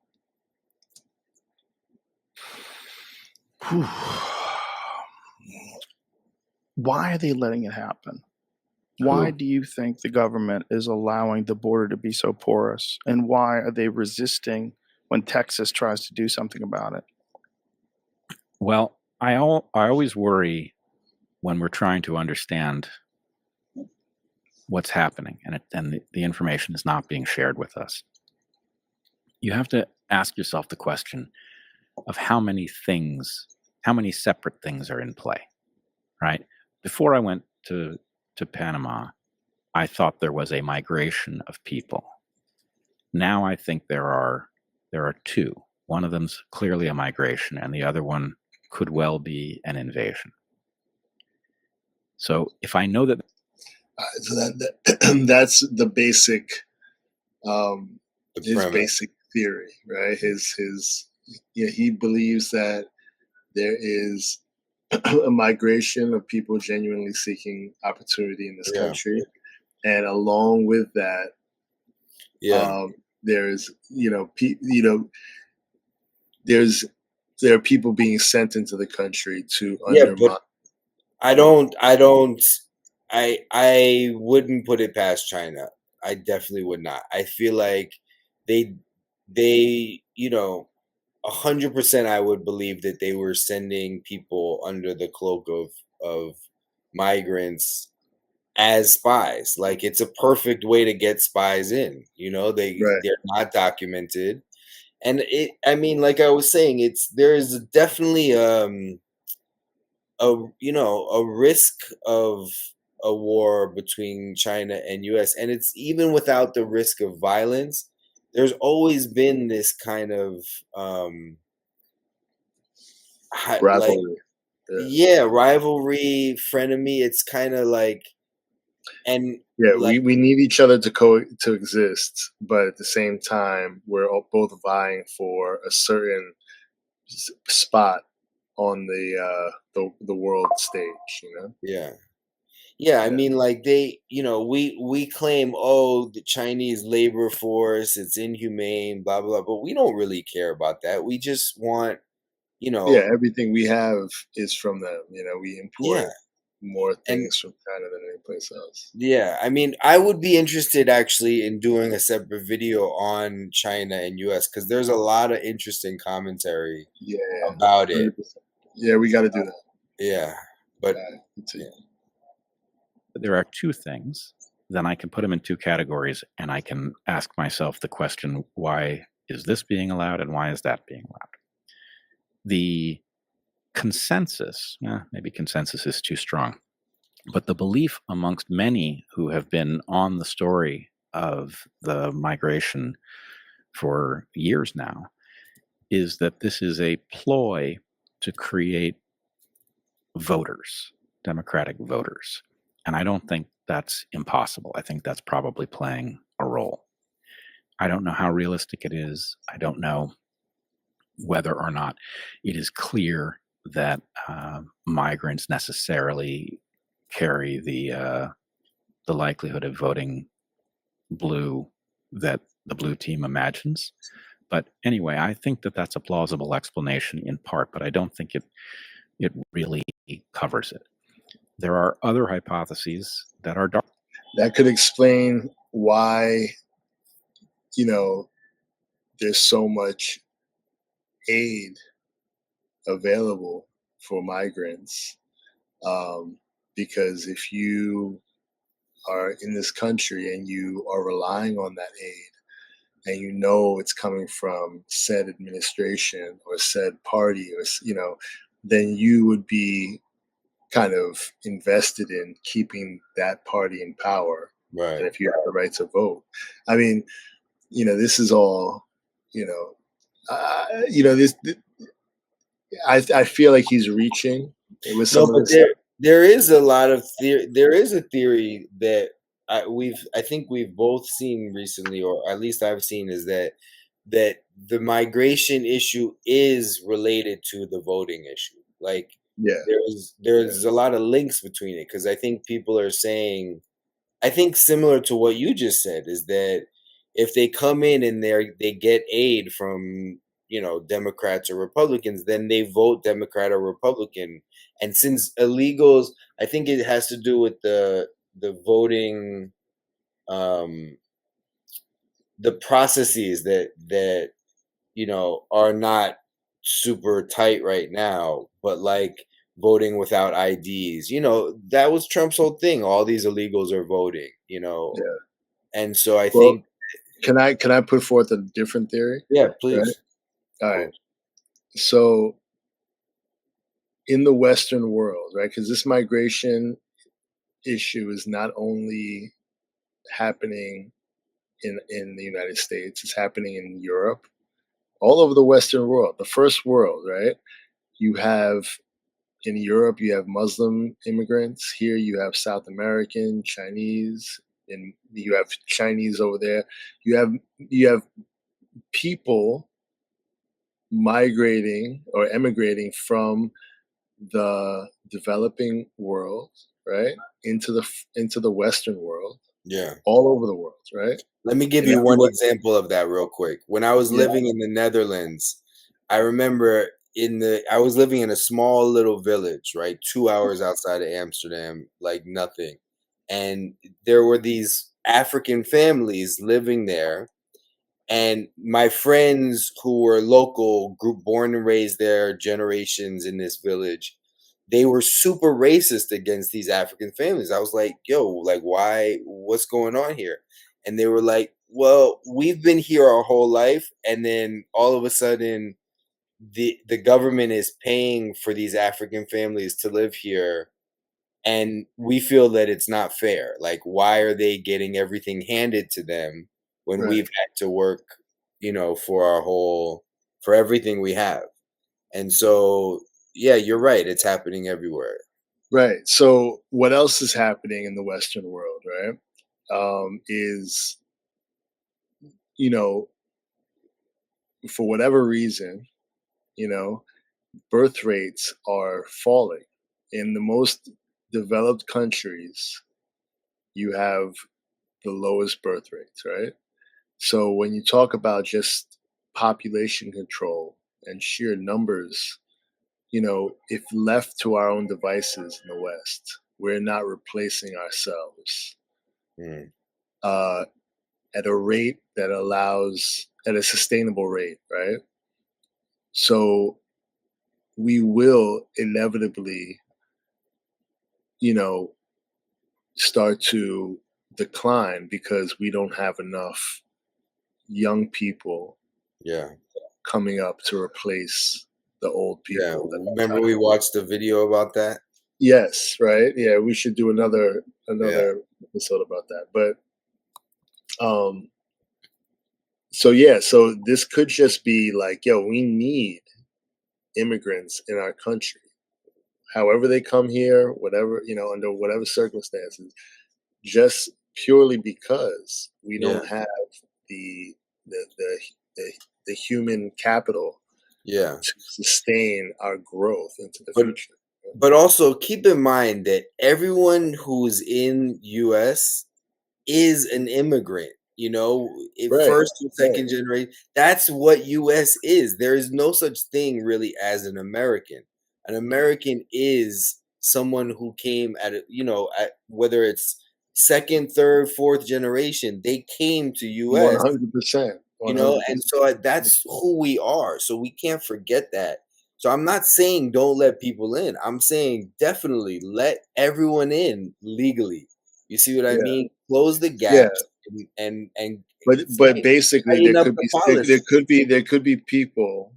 Why are they letting it happen? Why do you think the government is allowing the border to be so porous? And why are they resisting when Texas tries to do something about it? Well, I always worry when we're trying to understand what's happening and the information is not being shared with us. You have to ask yourself the question of how many separate things are in play, right? Before I went to Panama, I thought there was a migration of people. Now I think there are two. One of them's clearly a migration, and the other one could well be an invasion. So if I know that, so that's the basic, his basic theory, right? He believes that there is a migration of people genuinely seeking opportunity in this country, and along with that, there's there are people being sent into the country to undermine. But I wouldn't put it past China. I definitely would not. I feel like they 100% I would believe that they were sending people under the cloak of migrants as spies. Like, it's a perfect way to get spies in. They're not documented. And like I was saying, there is definitely a risk of a war between China and US, and it's even without the risk of violence. There's always been this kind of rivalry. Rivalry, frenemy. It's kind of like, and we need each other to exist, but at the same time, we're both vying for a certain spot on the world stage. I mean, like we claim, the Chinese labor force, it's inhumane, blah blah blah, but we don't really care about that. We just want, everything we have is from them. We import more things from China than any place else. I mean, I would be interested actually in doing a separate video on China and US, because there's a lot of interesting commentary about 100%. It. Yeah, we got to do that. But there are two things. Then I can put them in two categories, and I can ask myself the question: why is this being allowed, and why is that being allowed? The consensus, maybe consensus is too strong, but the belief amongst many who have been on the story of the migration for years now is that this is a ploy to create voters, Democratic voters. And I don't think that's impossible. I think that's probably playing a role. I don't know how realistic it is. I don't know whether or not it is clear that migrants necessarily carry the likelihood of voting blue that the blue team imagines. But anyway, I think that that's a plausible explanation in part, but I don't think it really covers it. There are other hypotheses that are dark. That could explain why, there's so much aid available for migrants. Because if you are in this country and you are relying on that aid, and it's coming from said administration or said party, or then you would be kind of invested in keeping that party in power. Right. And if you have the right to vote, I mean, this is all, this. I feel like he's reaching with some of this. There is a lot of theory. There is a theory that I think we've both seen recently, or at least I've seen, is that the migration issue is related to the voting issue. Like, there's a lot of links between it, because I think people are saying, I think similar to what you just said, is that if they come in and they get aid from Democrats or Republicans, then they vote Democrat or Republican. And since illegals, I think it has to do with the voting, the processes that are not super tight right now, but like voting without IDs, that was Trump's whole thing. All these illegals are voting, and so I think. Can I put forth a different theory? Yeah, please. Right? All right. So in the Western world, right, because this migration issue is not only happening in the United States, it's happening in Europe, all over the Western world, the first world, right? In Europe, you have Muslim immigrants. Here you have South American, Chinese, and you have Chinese over there. You have people migrating or emigrating from the developing world, right, into the Western world. Yeah, all over the world, right? Let me give you one example of that real quick. When I was living in the Netherlands, I remember I was living in a small little village, right, 2 hours outside of Amsterdam, like nothing, and there were these African families living there. And my friends who were local, born and raised there, generations in this village, they were super racist against these African families. I was like, yo, like, why? What's going on here? And they were like, well, we've been here our whole life. And then all of a sudden, the government is paying for these African families to live here. And we feel that it's not fair. Like, why are they getting everything handed to them when we've had to work, for everything we have? And so, yeah, you're right. It's happening everywhere. Right. So what else is happening in the Western world, right? Is, for whatever reason, birth rates are falling. In the most developed countries, you have the lowest birth rates, right? So when you talk about just population control and sheer numbers, if left to our own devices in the West, we're not replacing ourselves at a rate that allows, at a sustainable rate, right? So we will inevitably, start to decline because we don't have enough young people coming up to replace the old people. Yeah. Remember we watched the video about that? Yes, right. Yeah, we should do another episode about that. But So yeah, so this could just be like, yo, we need immigrants in our country, however they come here, whatever, under whatever circumstances, just purely because we Yeah. don't have the the the the, the human capital Yeah. to sustain our growth into the But future. but also keep in mind that everyone who's in US is an immigrant, Right, first or right. second generation. That's what US is. There is no such thing really as an American. An American is someone who came at whether it's second, third, fourth generation, they came to US, 100%. and 100%. so that's who we are. So we can't forget that. So I'm not saying don't let people in. I'm saying definitely let everyone in legally. You see what I Yeah. mean? Close the Yeah. gaps and But basically tighten there up could the be policy. there could be people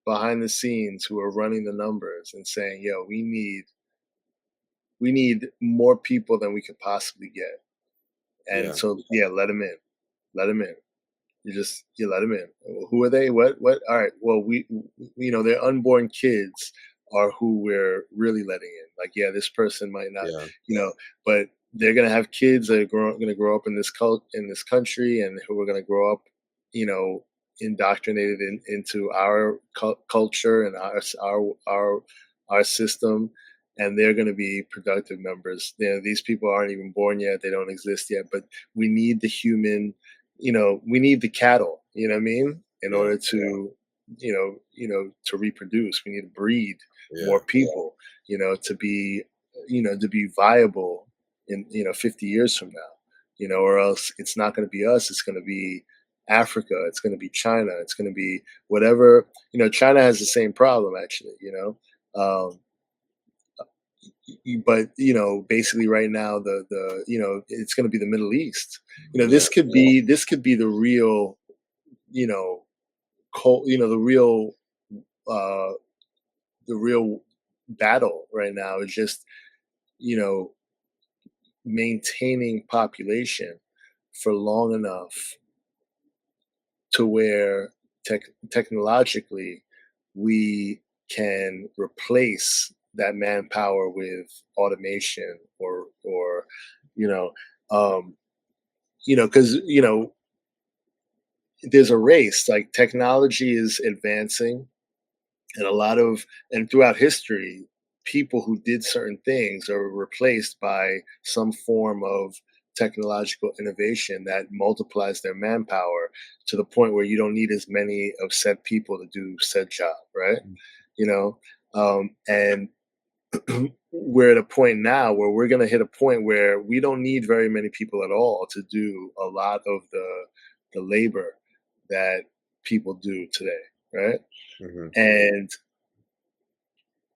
behind the scenes who are running the numbers and saying, yo, we need more people than we could possibly get. And Yeah. so yeah, let them in. Let them in. You let them in. Who are they? What? All right. Well, their unborn kids are who we're really letting in. Like, yeah, this person might not, Yeah. but they're gonna have kids that are going to grow up in this country, and who are gonna grow up, indoctrinated into our culture and our system, and they're going to be productive members. These people aren't even born yet; they don't exist yet. But we need the human, we need the cattle. You know what I mean? In Yeah. order to, to reproduce, we need to breed Yeah. more people. To be, to be viable in 50 years from now. Or else it's not going to be us. It's going to be Africa. It's going to be China. It's going to be whatever. China has the same problem actually. But basically right now it's going to be the Middle East. This could be the real, the real uh the real battle right now is just you know maintaining population for long enough to where technologically we can replace that manpower with automation or you know um because there's a race. Like, technology is advancing, and throughout history, people who did certain things are replaced by some form of technological innovation that multiplies their manpower to the point where you don't need as many of said people to do said job, right? you know and we're at a point now where we're going to hit a point where we don't need very many people at all to do a lot of the labor that people do today, right? Mm-hmm. And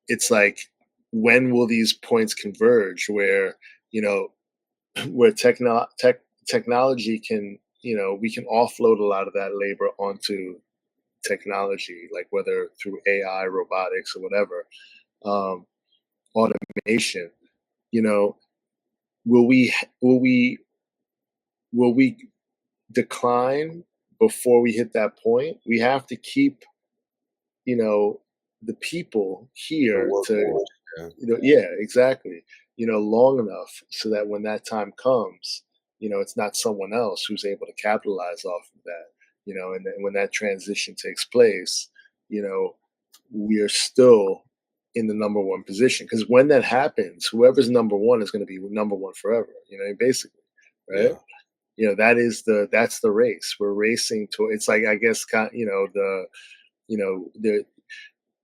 it's like, when will these points converge where where technology can, we can offload a lot of that labor onto technology, like whether through AI, robotics, or whatever, automation. you know will we will we will we decline before we hit that point? We have to keep the people here to, yeah, exactly, long enough so that when that time comes, it's not someone else who's able to capitalize off of that. And then when that transition takes place, we are still in the number one position, because when that happens, whoever's number one is going to be number one forever, basically, right? That's the race we're racing to. It's like, I guess, the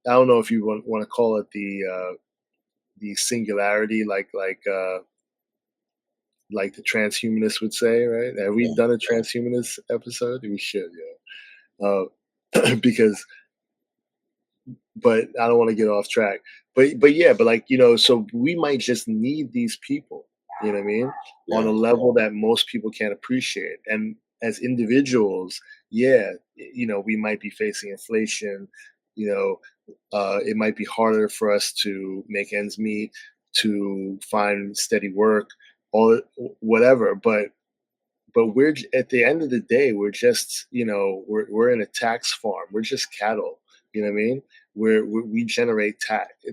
I don't know if you want to call it the singularity, like the transhumanists would say, right? Have we done a transhumanist episode? We should, yeah. Because, but I don't want to get off track. But yeah, but like, so we might just need these people, you know what I mean, on a level that most people can't appreciate. And as individuals, yeah, we might be facing inflation. It might be harder for us to make ends meet, to find steady work, all whatever. But but we're at the end of the day, we're just, we're in a tax farm. We're just cattle. You know what I mean? We generate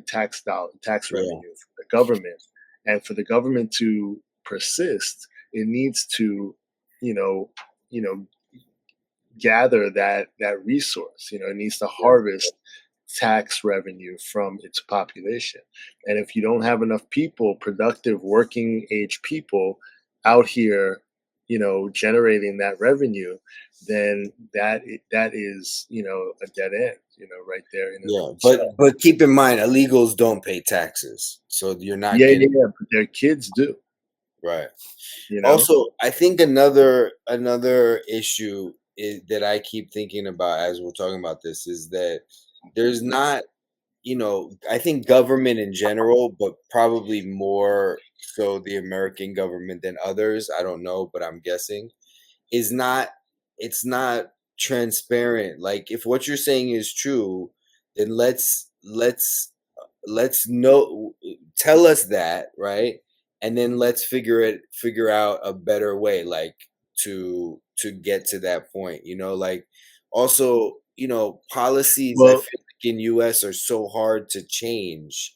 tax revenue for the government, and for the government to persist, it needs to, gather that resource. It needs to harvest tax revenue from its population. And if you don't have enough people, productive working age people out here, generating that revenue, then that is, a dead end, right there. But keep in mind, illegals don't pay taxes, so you're not getting. Yeah, but their kids do. Right. Also, I think another issue that I keep thinking about as we're talking about this is that there's not, I think government in general, but probably more so the American government than others, I don't know, but I'm guessing, it's not transparent. Like, if what you're saying is true, then let's know, tell us that, right? And then let's figure out a better way, like, to get to that point, like, also, policies I feel like in US are so hard to change,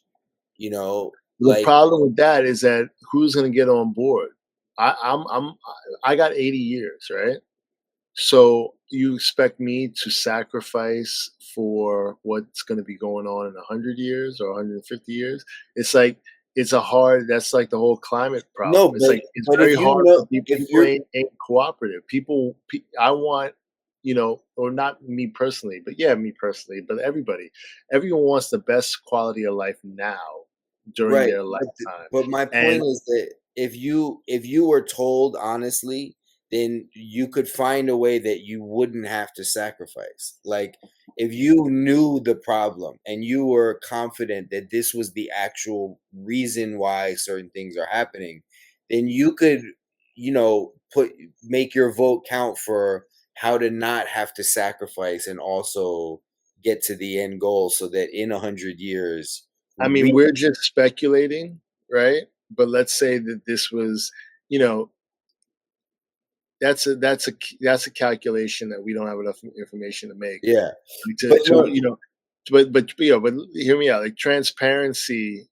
The like, problem with that is that who's going to get on board? I got 80 years, right? So you expect me to sacrifice for what's going to be going on in 100 years or 150 years? It's like, that's like the whole climate problem. no, It's like, it's very hard for people. People ain't cooperative. I want, or not me personally, but yeah, me personally, but everyone wants the best quality of life now during their lifetime. But my point is that if you were told honestly, then you could find a way that you wouldn't have to sacrifice. Like, if you knew the problem and you were confident that this was the actual reason why certain things are happening, then you could, make your vote count for how to not have to sacrifice and also get to the end goal, so that in 100 years, I mean, we're just speculating, right? But let's say that this was, that's a calculation that we don't have enough information to make. Yeah, but hear me out. Like, transparency,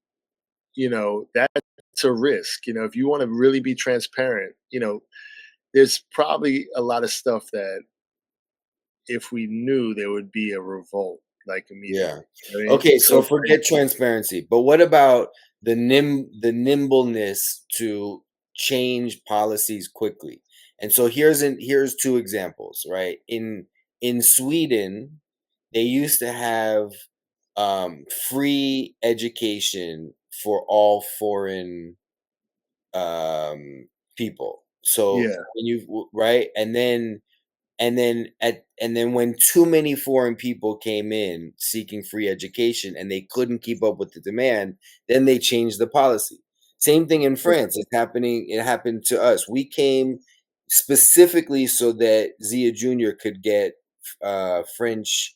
that's a risk. If you want to really be transparent, there's probably a lot of stuff that if we knew, there would be a revolt, like, immediately. Yeah. Okay, so forget transparency, but what about the nimbleness to change policies quickly? And so here's two examples, right? In Sweden, they used to have free education for all foreign people. So when right, and then when too many foreign people came in seeking free education and they couldn't keep up with the demand, then they changed the policy. Same thing in France. It happened to us. We came specifically so that Zia Jr. could get French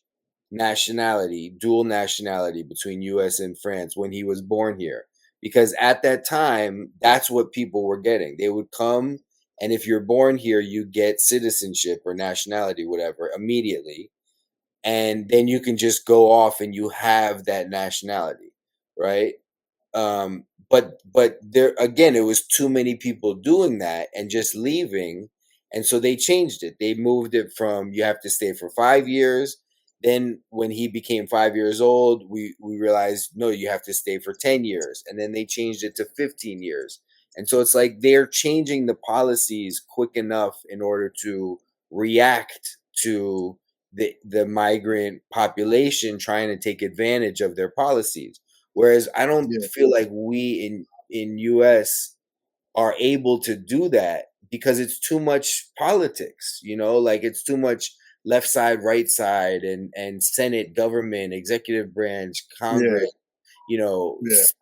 nationality, dual nationality between US and France when he was born here. Because at that time, that's what people were getting. They would come, and if you're born here, you get citizenship or nationality, whatever, immediately. And then you can just go off and you have that nationality, right? But there again, it was too many people doing that and just leaving. And so they changed it. They moved it from you have to stay for 5 years. Then when he became 5 years old, we realized, no, you have to stay for 10 years. And then they changed it to 15 years. And so it's like they're changing the policies quick enough in order to react to the migrant population trying to take advantage of their policies. Whereas I don't feel like we in US are able to do that because it's too much politics, like it's too much left side, right side, and Senate, government, executive branch, Congress,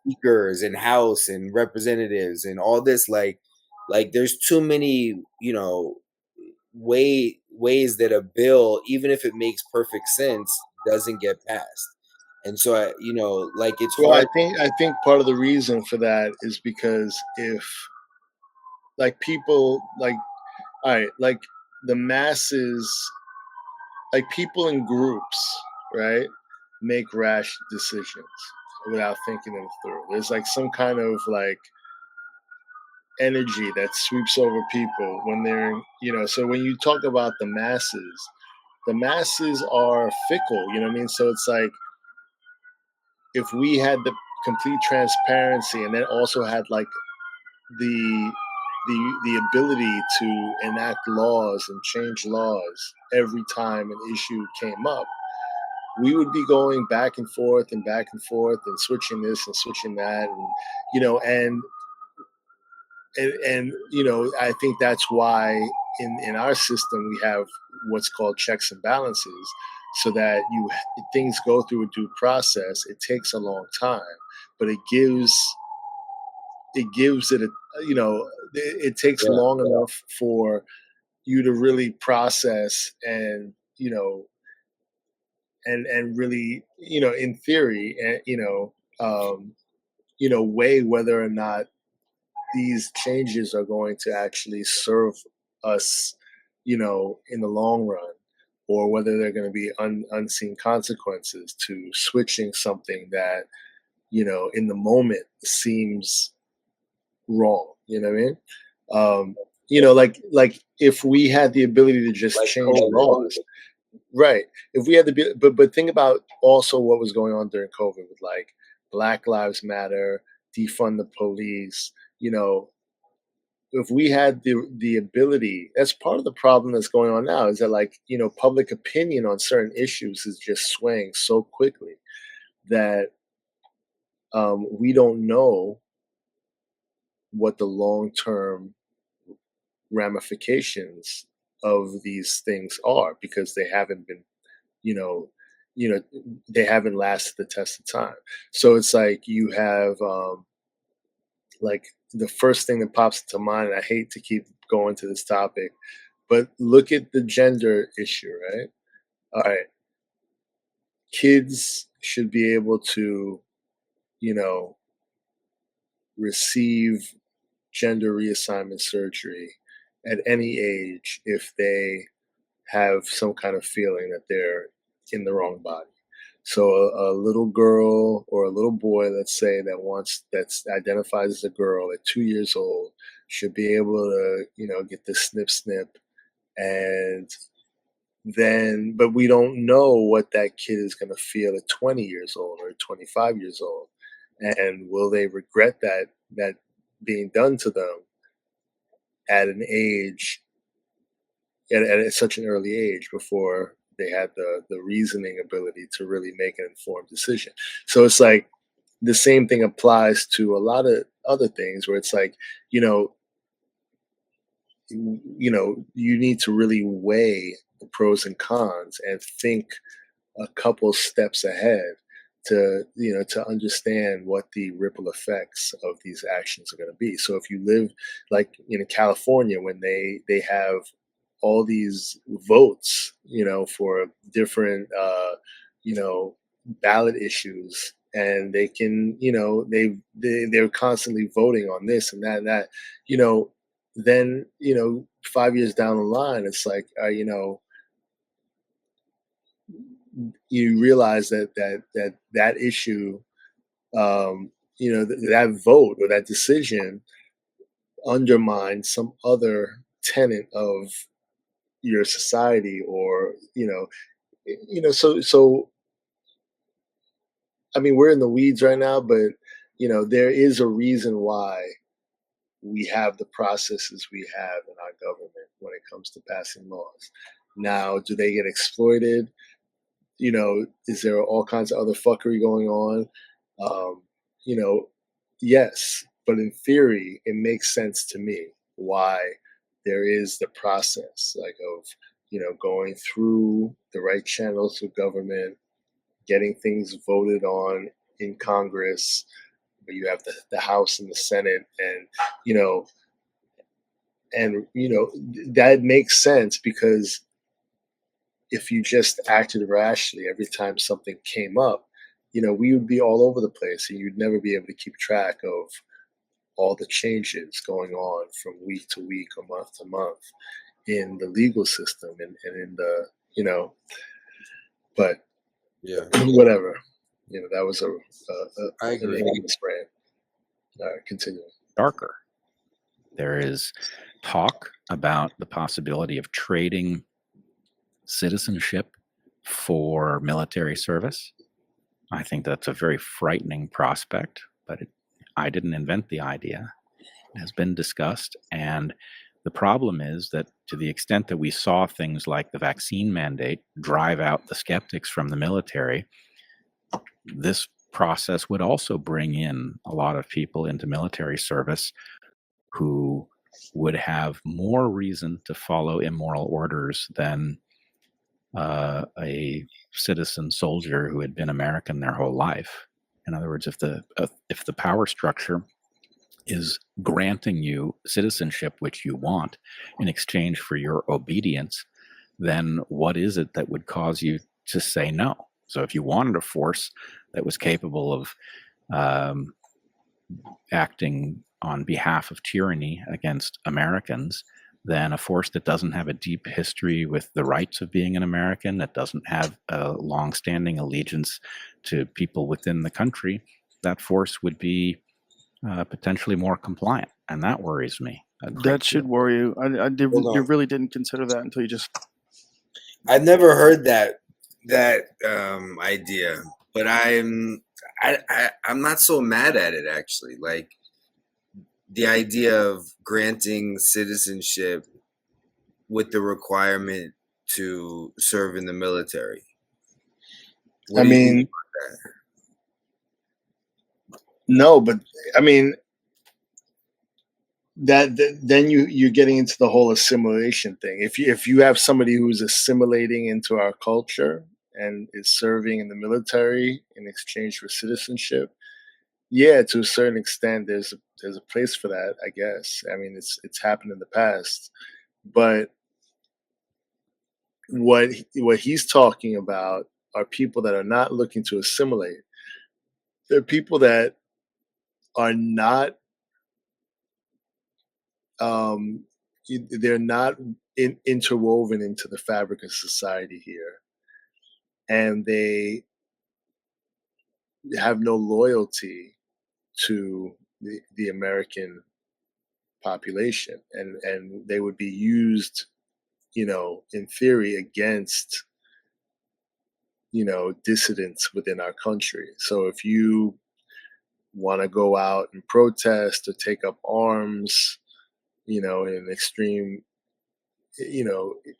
speakers and House and representatives and all this, like there's too many, ways that a bill, even if it makes perfect sense, doesn't get passed. And so like it's hard. I think part of the reason for that is because if, like, people, like, all right, like the masses, like people in groups, right, make rash decisions without thinking them through. There's like some kind of like energy that sweeps over people when they're, so when you talk about the masses are fickle, you know what I mean? So it's like if we had the complete transparency and then also had like the the ability to enact laws and change laws every time an issue came up, we would be going back and forth and back and forth and switching this and switching that, and you know and I think that's why in our system we have what's called checks and balances, so that things go through a due process. It takes a long time, but it gives it a, it takes Yeah. long enough for you to really process and and really, in theory, and weigh whether or not these changes are going to actually serve us, in the long run, or whether they're going to be unseen consequences to switching something that, in the moment seems wrong. You know what I mean? Like if we had the ability to just Like change COVID. laws, right? If we had but think about also what was going on during COVID with like Black Lives Matter, defund the police. If we had the ability, that's part of the problem that's going on now, is that like, public opinion on certain issues is just swaying so quickly that we don't know what the long term ramifications of these things are, because they haven't been, you know, they haven't lasted the test of time. So it's like you have like the first thing that pops into mind, and I hate to keep going to this topic, but look at the gender issue, right? All right. Kids should be able to, receive gender reassignment surgery at any age if they have some kind of feeling that they're in the wrong body. So a little girl or a little boy, let's say, that identifies as a girl at 2 years old, should be able to, get the snip snip, and then, but we don't know what that kid is going to feel at 20 years old or 25 years old, and will they regret that being done to them at an age, at such an early age, before they had the reasoning ability to really make an informed decision. So it's like the same thing applies to a lot of other things, where it's like, you need to really weigh the pros and cons and think a couple steps ahead to, to understand what the ripple effects of these actions are going to be. So if you live like in California, when they have all these votes, for different, ballot issues, and they can, they're constantly voting on this and that and that, then, 5 years down the line, it's like, you realize that issue, that vote or that decision undermines some other tenet of your society, or so I mean, we're in the weeds right now, but there is a reason why we have the processes we have in our government when it comes to passing laws. Now, do they get exploited? Is there all kinds of other fuckery going on? You know, yes, but in theory, it makes sense to me why there is the process, like, of, going through the right channels of government, getting things voted on in Congress, where you have the House and the Senate, and, that makes sense, because if you just acted rashly every time something came up, we would be all over the place, and you'd never be able to keep track of all the changes going on from week to week or month to month. in the legal system and in the, but Yeah, whatever. That was I an agree. English brand. Continue. Darker. There is talk about the possibility of trading citizenship for military service. I think that's a very frightening prospect, but I didn't invent the idea. It has been discussed, and the problem is that to the extent that we saw things like the vaccine mandate drive out the skeptics from the military, this process would also bring in a lot of people into military service who would have more reason to follow immoral orders than a citizen soldier who had been American their whole life. In other words, if the power structure is granting you citizenship, which you want, in exchange for your obedience, then what is it that would cause you to say no? So if you wanted a force that was capable of acting on behalf of tyranny against Americans, then a force that doesn't have a deep history with the rights of being an American, that doesn't have a long-standing allegiance to people within the country, that force would be potentially more compliant, and that worries me. That should worry you. You really didn't consider that until you just. I've never heard that idea, but I'm not so mad at it actually. Like the idea of granting citizenship with the requirement to serve in the military. I mean, no, but I mean that then you're getting into the whole assimilation thing. If you have somebody who's assimilating into our culture and is serving in the military in exchange for citizenship, yeah, to a certain extent, there's a place for that, I guess. I mean, it's happened in the past, but what he's talking about are people that are not looking to assimilate. They're people that are not. They're not interwoven into the fabric of society here, and they have no loyalty to the American population, and they would be used, in theory, against, dissidents within our country. So if you want to go out and protest or take up arms, in an extreme,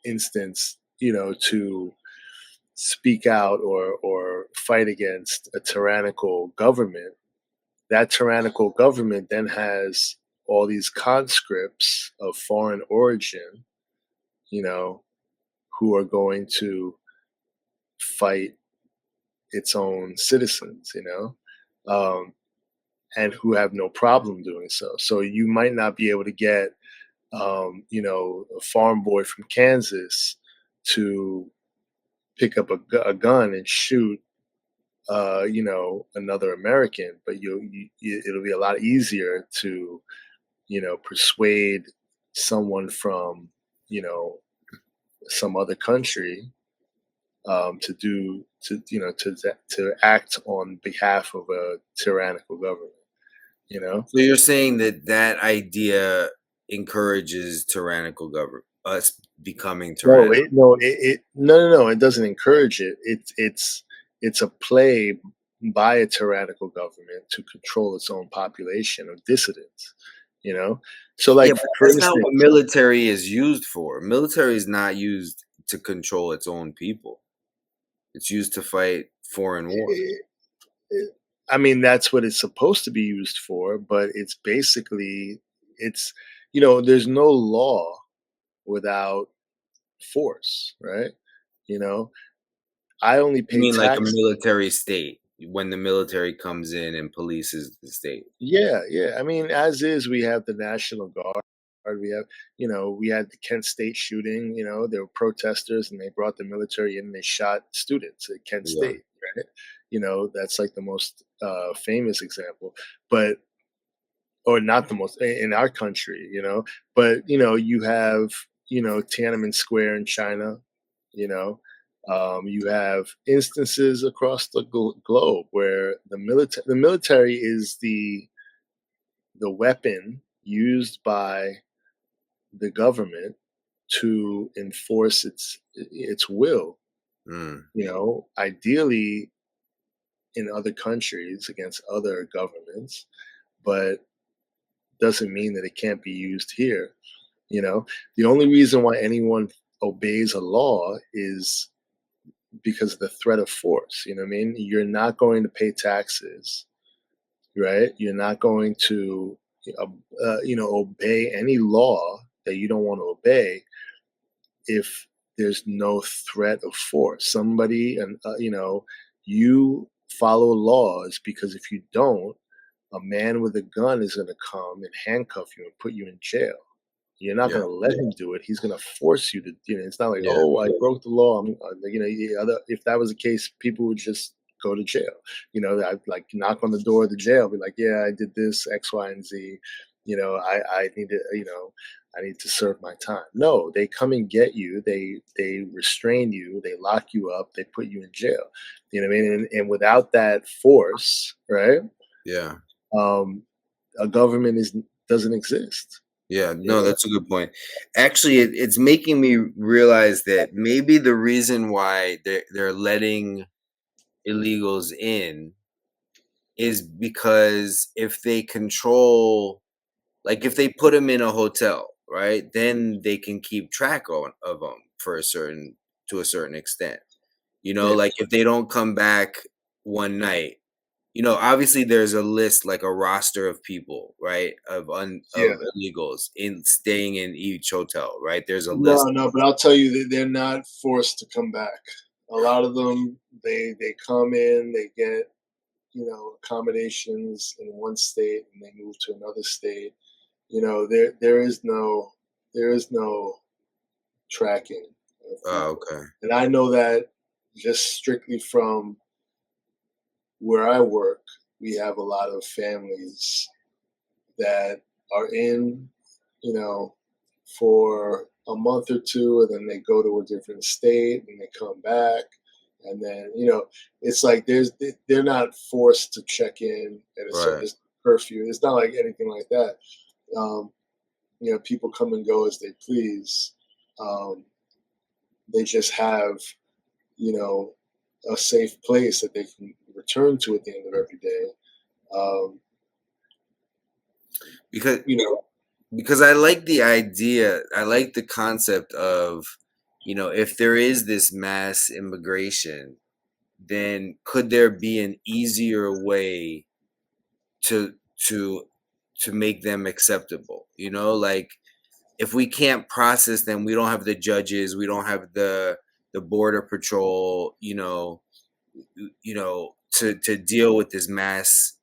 instance, to speak out or fight against a tyrannical government, that tyrannical government then has all these conscripts of foreign origin, who are going to fight its own citizens, and who have no problem doing so. So you might not be able to get, a farm boy from Kansas to pick up a gun and shoot, another American, but it'll be a lot easier to, persuade someone from, some other country to act on behalf of a tyrannical government. So you're saying that idea encourages tyrannical government, us becoming tyrannical? No. It doesn't encourage it. It's a play by a tyrannical government to control its own population of dissidents. So like, for that's instance, not what military is used for. Military is not used to control its own people. It's used to fight foreign wars. I mean, that's what it's supposed to be used for, but it's basically, there's no law without force, right? I only pay You mean like a tax. military state, when the military comes in and polices the state? Yeah. I mean, as is, we have the National Guard. We have, we had the Kent State shooting. There were protesters, and they brought the military in and they shot students at Kent State, right? That's like the most famous example, or not the most in our country, but you have, Tiananmen Square in China. You have instances across the globe where the military is the weapon used by the government to enforce its will. Ideally in other countries against other governments, but doesn't mean that it can't be used here. The only reason why anyone obeys a law is because of the threat of force. You know what I mean? You're not going to pay taxes, right? You're not going to, obey any law that you don't want to obey if there's no threat of force. Somebody, and you follow laws because if you don't, a man with a gun is going to come and handcuff you and put you in jail. You're not going to let him do it. He's going to force you to. It's not like, oh, I broke the law. If that was the case, people would just go to jail. I'd like knock on the door of the jail, be like, yeah, I did this X, Y, and Z. I need to. I need to serve my time. No, they come and get you. They restrain you. They lock you up. They put you in jail. You know what I mean? And without that force, right? Yeah. A government doesn't exist. Yeah, no, that's a good point. Actually, it's making me realize that maybe the reason why they're letting illegals in is because if they control, like if they put them in a hotel, right, then they can keep track of them to a certain extent. Like if they don't come back one night, obviously there's a list, like a roster of people, right, of illegals staying in each hotel, right? There's a list. No, but I'll tell you that they're not forced to come back. A lot of them, they come in, they get, accommodations in one state, and they move to another state. There is no tracking. Oh, okay. And I know that just strictly from where I work, we have a lot of families that are in, for a month or two, and then they go to a different state and they come back. And then, it's like they're not forced to check in at a certain curfew. It's not like anything like that. People come and go as they please. They just have, a safe place that they can return to at the end of every day. Because I like the idea, I like the concept of, if there is this mass immigration, then could there be an easier way to make them acceptable? Like if we can't process them, we don't have the judges, we don't have the border patrol, to deal with this mass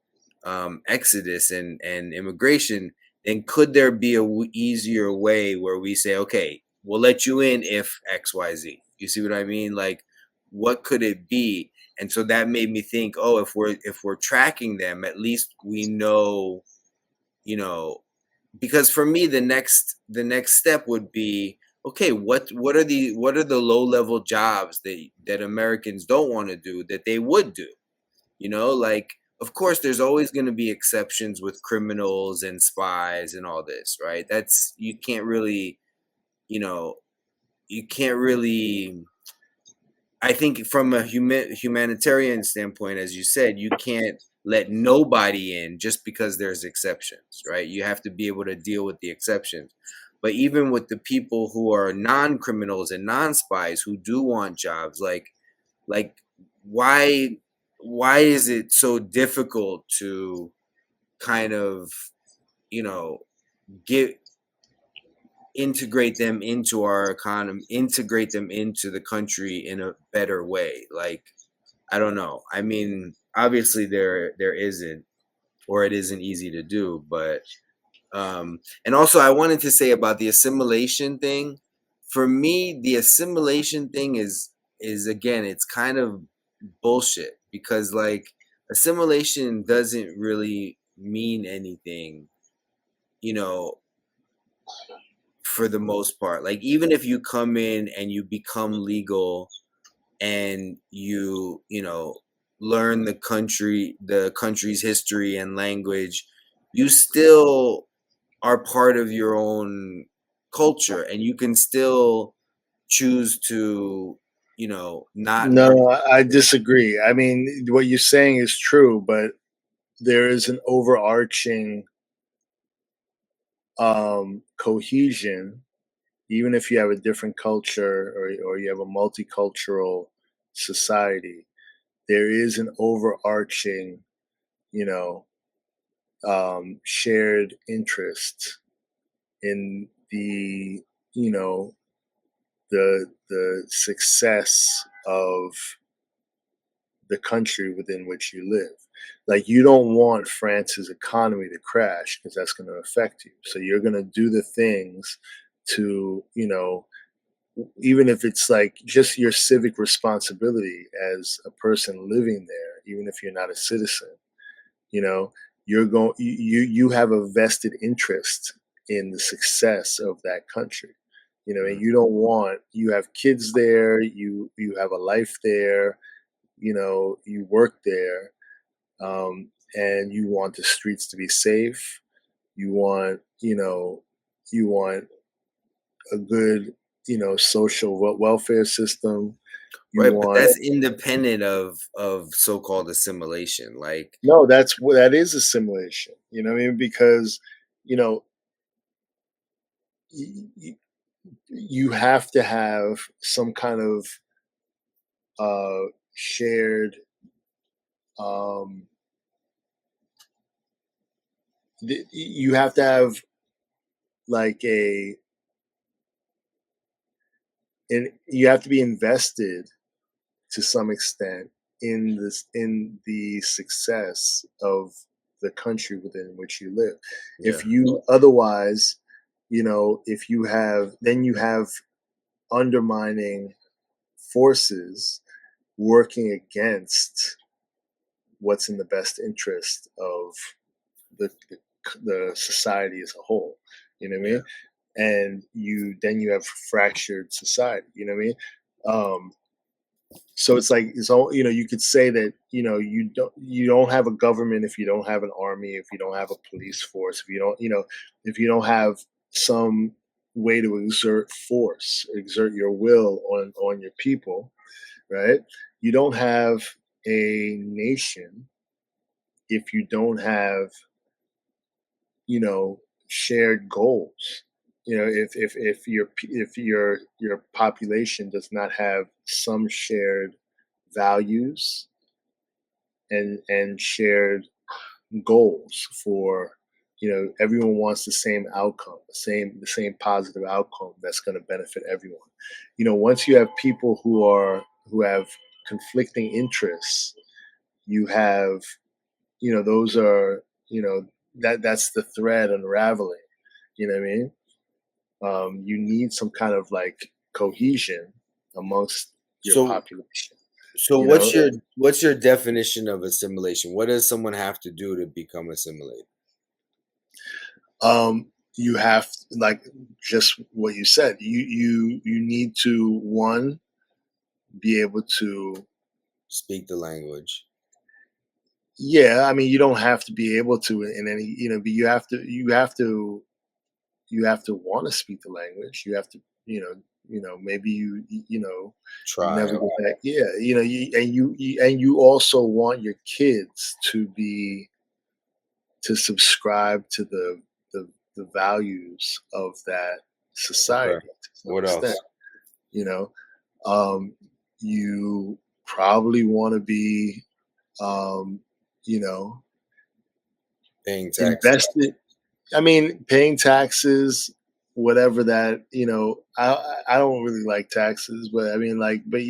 exodus and immigration, then could there be a easier way where we say, okay, we'll let you in if XYZ? You see what I mean? Like, what could it be? And so that made me think, oh, if we're tracking them, at least we know, because for me the next step would be, okay, what are the low level jobs that Americans don't want to do that they would do? Like, of course, there's always going to be exceptions with criminals and spies and all this, right? That's, you can't really, I think from a humanitarian standpoint, as you said, you can't let nobody in just because there's exceptions, right? You have to be able to deal with the exceptions. But even with the people who are non-criminals and non-spies who do want jobs, like why is it so difficult to kind of, integrate them into our economy, integrate them into the country in a better way? Like, I don't know. I mean, obviously there isn't, or it isn't easy to do, but and also I wanted to say about the assimilation thing. For me, the assimilation thing is again, it's kind of bullshit, because like assimilation doesn't really mean anything, for the most part. Like, even if you come in and you become legal and you know, learn the country's history and language, you still are part of your own culture, and you can still choose to, you know, not. No, I disagree. I mean, what you're saying is true, but there is an overarching cohesion, even if you have a different culture or you have a multicultural society. There is an overarching, you know, shared interest in the, you know, the success of the country within which you live. Like, you don't want France's economy to crash because that's going to affect you. So you're going to do the things to, you know, even if it's like just your civic responsibility as a person living there, even if you're not a citizen, you know, you have a vested interest in the success of that country. You know, and you have kids there, you have a life there, you know, you work there, and you want the streets to be safe. You want, you want a good, social welfare system. You Right, but want that's independent of so-called assimilation. Like, no, that is assimilation. You know what I mean? Because you know you have to have some kind of shared you have to have like and you have to be invested to some extent in the success of the country within which you live. yeah. If you otherwise, if you have then you have undermining forces working against what's in the best interest of the society as a whole. You know what I mean? And you have fractured society. You know what I mean? So it's like it's all you could say that you don't have a government if you don't have an army, if you don't have a police force, if you don't have some way to exert your will on your people, right? You don't have a nation if you don't have shared goals. If your population does not have some shared values and shared goals for everyone wants the same outcome, the same positive outcome that's going to benefit everyone. Once you have people who have conflicting interests, you have those are that's the thread unraveling. You know what I mean? You need some kind of like cohesion amongst your population. So what's your definition of assimilation? What does someone have to do to become assimilated? You have, like just what you said, you need to, one, be able to speak the language. Yeah, I mean, you don't have to be able to in any, but you have to want to speak the language. You have to, maybe try. Never get that. Yeah, and you also want your kids to subscribe to the values of that society. Okay. What else? You probably want to be, paying taxes. invested. I mean, paying taxes, whatever that, I don't really like taxes, but I mean, but and if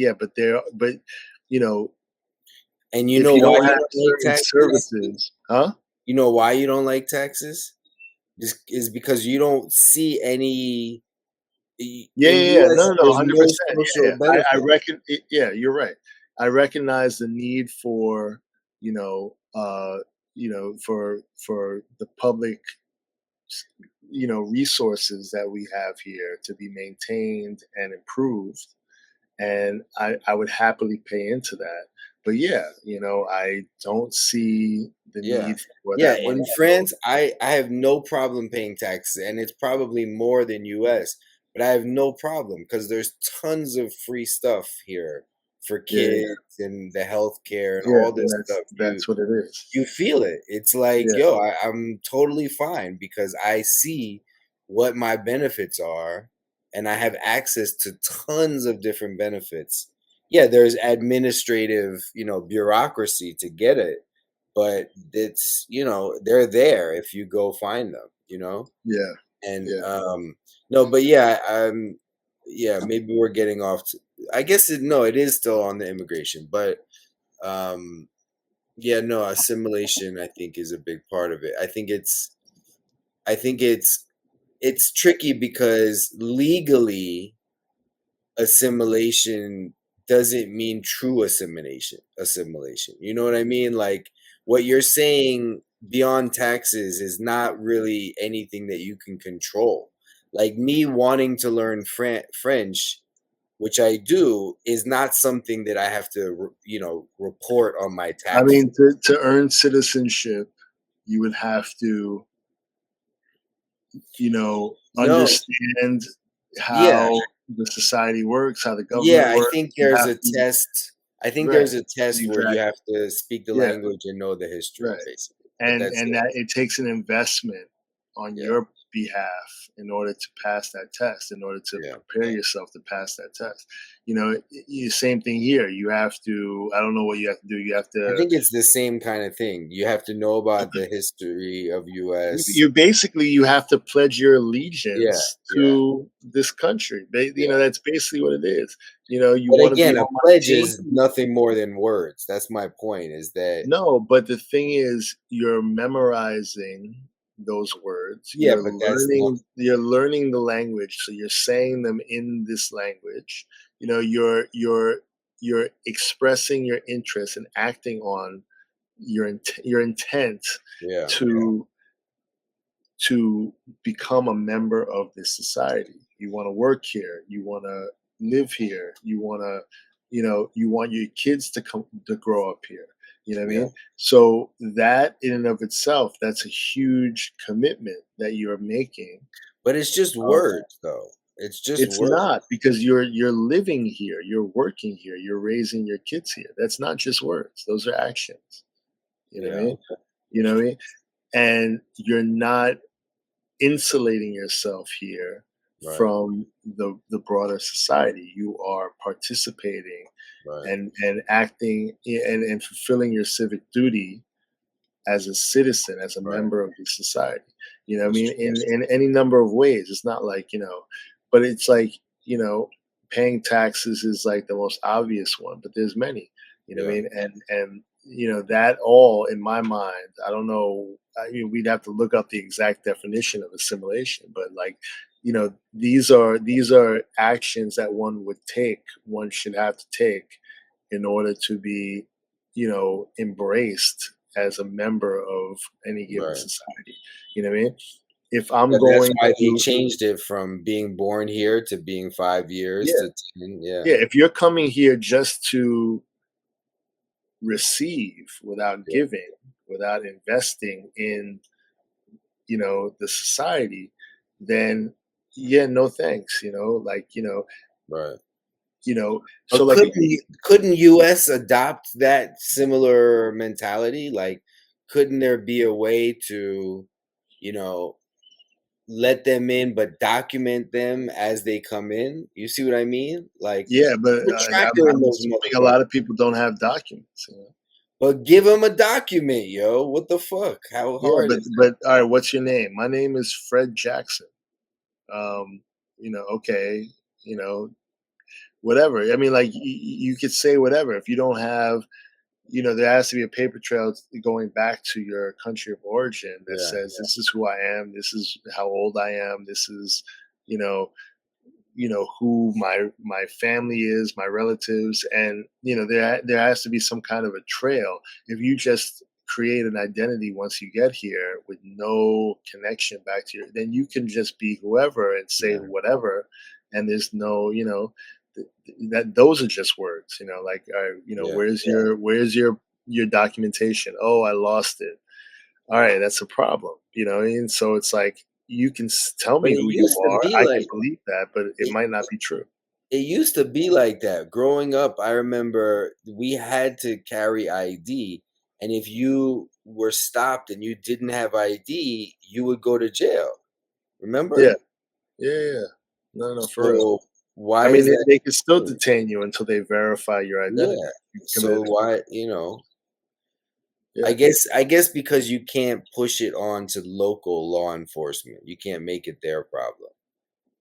you don't have certain services, huh? You know why you don't like taxes? Is because you don't see any. Yeah, no, 100%. I reckon. Yeah, you're right. I recognize the need for, for the public, resources that we have here to be maintained and improved, and I would happily pay into that. But yeah, I don't see the Yeah. need for Yeah, that money in to go. France, I have no problem paying taxes, and it's probably more than US, but I have no problem because there's tons of free stuff here for Yeah, kids and the healthcare and yeah, all and this stuff. that's what it is. You feel it. It's like, Yeah, yo, I'm totally fine because I see what my benefits are and I have access to tons of different benefits. Yeah, there's administrative, bureaucracy to get it, but they're there if you go find them. yeah, And yeah. no, but yeah, yeah, maybe we're getting off to, I guess it is still on the immigration, but um yeah, no, assimilation I think is a big part of it. I think it's tricky because legally assimilation doesn't mean true assimilation. You know what I mean? Like what you're saying beyond taxes is not really anything that you can control. Like me wanting to learn French, which I do, is not something that I have to, report on my I taxes. mean, to earn citizenship, you would have to, No, understand yeah, how the society works, how the government yeah. I works. think You there's have a to, test. I think right, there's a test where you exactly, have to speak the yeah, language and know the history, right. basically. But and that's and it. that it takes an investment on Yeah, your behalf in order to pass that test, in order to yeah. prepare yourself to pass that test. Same thing here. You have to, I don't know what you have to do. You have I to, think it's the same kind of thing. You have to know about the history of U.S. you have to pledge your Yeah, allegiance yeah, to this country. yeah. That's basically what it is. You But want to be again, a on my pledge team. is nothing more than words. That's my point. Is that No, but the thing is, you're memorizing those words. yeah? But that's not You're learning the language, so you're saying them in this language. You're expressing your interest and acting on your intent yeah, to become a member of this society. You want to work here. You want to live here. You want to, you want your kids to come to grow up here. You know what I yeah. mean? So that in and of itself, that's a huge commitment that you're making. But it's just Um, words, though. It's just it's words. not, because you're living here, you're working here, you're raising your kids here. That's not just words; those are actions. You know what I Yeah, mean? You know what I mean? And you're not insulating yourself here right, from the broader society. You are participating right, and acting and fulfilling your civic duty as a citizen, as a right. member of the society. You know what I That's mean? true. In any number of ways. It's not like, but it's like, paying taxes is like the most obvious one, but there's many, what I Yeah, mean? And that all in my mind, I don't know. I mean, we'd have to look up the exact definition of assimilation, but like, these are actions that one should have to take in order to be, embraced as a member of any given right. society. You know what I mean? If I'm Yeah, that's going why they to, changed it from being born here to being 5 years yeah, to 10. Yeah, yeah, if you're coming here just to receive without yeah, giving, without investing in, the society, then yeah, no thanks. right. So But like, couldn't US adopt that similar mentality? Like, couldn't there be a way to, you know, let them in but document them as they come in? You see what I mean? Like, yeah, but put tracker in I'm those assuming a motherfuckers. lot of people don't have documents. But give them a document, yo. What the fuck? How Yeah, hard but is all right, what's your name? My name is Fred Jackson. Okay, whatever. I mean, like, you could say whatever. If you don't have, there has to be a paper trail going back to your country of origin that yeah, says this is who I am, this is how old I am, this is, you know, who my family is, my relatives, and there has to be some kind of a trail. If you just create an identity once you get here with no connection back to your, then you can just be whoever and say whatever, and there's no, that those are just words, like, where's your documentation? Oh, I lost it. All right, that's a problem, and so it's like, you can tell But me it who you used to are. be I like can believe that, but it might not be true. it used to be like that. Growing up, I remember we had to carry ID, and if you were stopped and you didn't have ID, you would go to jail. Remember? Yeah. No, for real. So why I mean, is that? they can still detain you until they verify your identity. Yeah. You So committed- why, Yeah. I guess because you can't push it on to local law enforcement. You can't make it their problem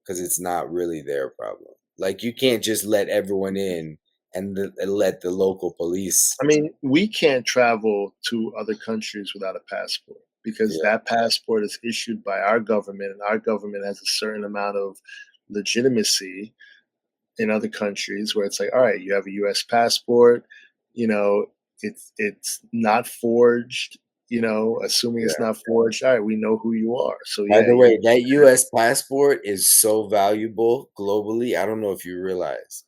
because it's not really their problem. Like, you can't just let everyone in and let the local police. I mean, we can't travel to other countries without a passport because that passport is issued by our government, and our government has a certain amount of legitimacy in other countries where it's like, all right, you have a U.S. passport, it's not forged, assuming it's not forged, all right, we know who you are. So By the way, that U.S. passport is so valuable globally. I don't know if you realize,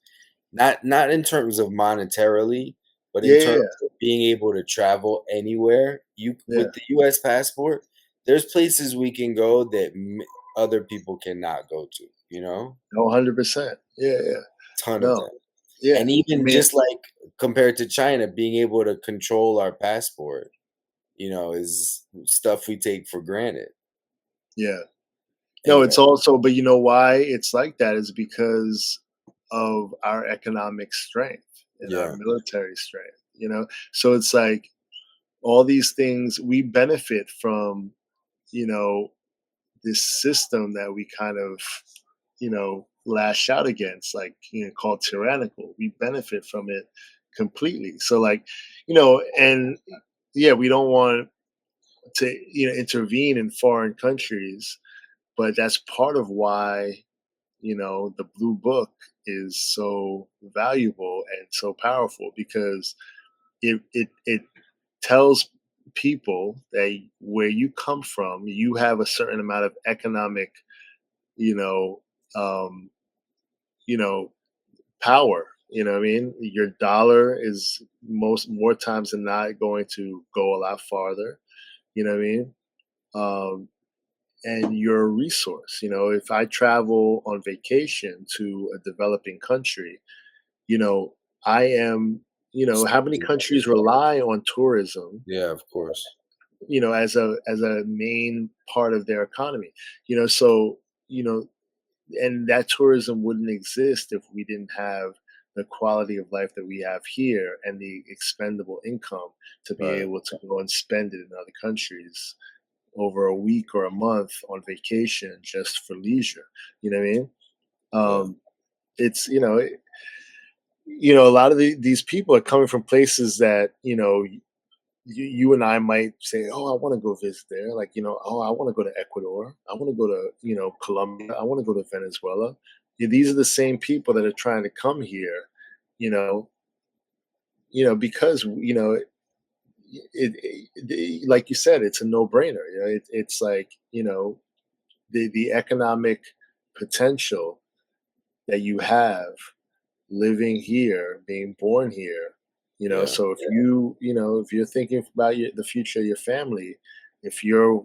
not in terms of monetarily, but in terms of being able to travel anywhere. With the U.S. passport, there's places we can go that other people cannot go to. No, 100%. Yeah. Ton of them. Yeah. And even just like compared to China, being able to control our passport, is stuff we take for granted. Yeah. No, it's also, but you know why it's like that is because of our economic strength and our military strength, So it's like all these things we benefit from, this system that we kind of, lash out against, like, called tyrannical. We benefit from it completely. So like, and we don't want to, intervene in foreign countries, but that's part of why, the Blue Book is so valuable and so powerful, because it tells people that where you come from, you have a certain amount of economic, um, power. You know what I mean? Your dollar is more times than not going to go a lot farther. You know what I mean? And you're a resource. If I travel on vacation to a developing country, I am, how many countries rely on tourism? Yeah, of course. As a main part of their economy. So, and that tourism wouldn't exist if we didn't have the quality of life that we have here and the expendable income to be able to go and spend it in other countries over a week or a month on vacation just for leisure. You know what I mean? It's, a lot of these people are coming from places that, you and I might say, oh, I want to go visit there. Like, oh, I want to go to Ecuador. I want to go to, Colombia. I want to go to Venezuela. These are the same people that are trying to come here, because, like you said, it's a no-brainer. It's like, the economic potential that you have living here, being born here, so if if you're thinking about the future of your family, if your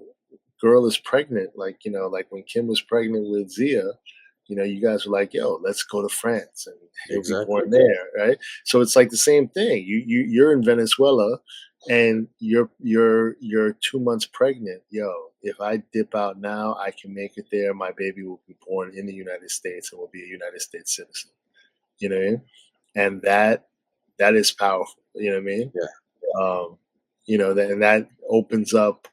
girl is pregnant, like, like when Kim was pregnant with Zia, you guys were like, yo, let's go to France and he'll be born there, right? So it's like the same thing. You're in Venezuela and you're 2 months pregnant. Yo, if I dip out now, I can make it there. My baby will be born in the United States and will be a United States citizen. You know what I mean? And that is powerful. You know what I mean? And that opens up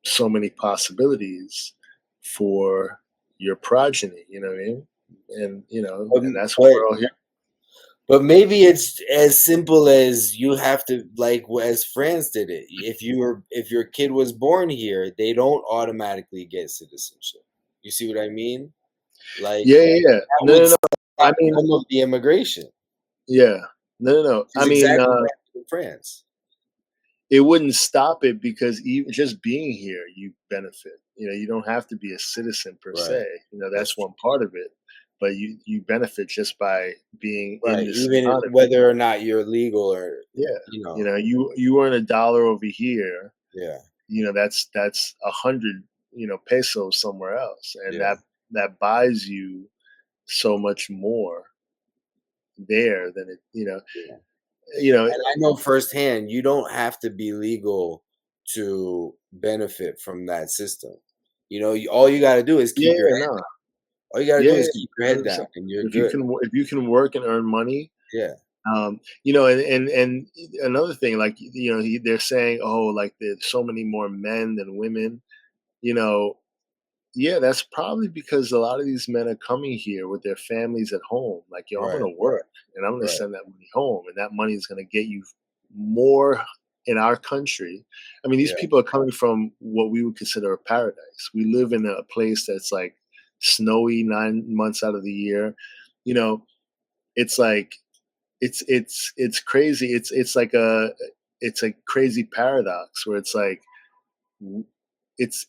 so many possibilities for your progeny. You know what I mean? And and that's what we're all here. But maybe it's as simple as you have to, like, as France did it. If your kid was born here, they don't automatically get citizenship. You see what I mean? Like, yeah. No. I mean, of the immigration. Yeah. No. I mean, exactly what happened in France. it wouldn't stop it, because even just being here, you benefit. You don't have to be a citizen per se. That's That's one part of it, but you benefit just by being in right. this Even economy. whether or not you're legal or Yeah, you earn $1 over here. Yeah. That's 100 pesos somewhere else, and Yeah. that buys you so much more there than it. And I know firsthand, you don't have to be legal to benefit from that system. All you got to do is keep your head down. All you got to do is keep your head down, and you're good. If you can work and earn money. Yeah. And another thing, like, they're saying, oh, like, there's so many more men than women. Yeah, that's probably because a lot of these men are coming here with their families at home. Like, yo, I'm Right. going to work and I'm going to Right. send that money home, and that money is going to get you more in our country. I mean, these Yeah. people are coming from what we would consider a paradise. We live in a place that's like snowy 9 months out of the year. It's like it's crazy. It's like it's a crazy paradox where it's like it's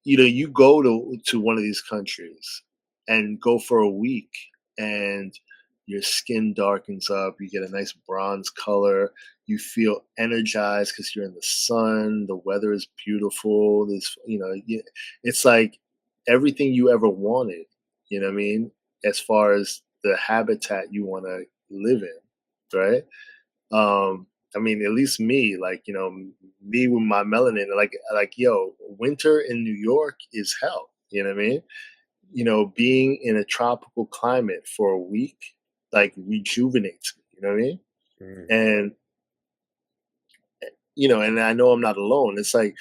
you go to one of these countries and go for a week, and your skin darkens up, you get a nice bronze color, you feel energized because you're in the sun, the weather is beautiful, it's like everything you ever wanted, you know what I mean, as far as the habitat you want to live in, right? I mean, at least me, like, me with my melanin, like, yo, winter in New York is hell. You know what I mean? Being in a tropical climate for a week, like, rejuvenates me. You know what I mean? And, and I know I'm not alone. It's like,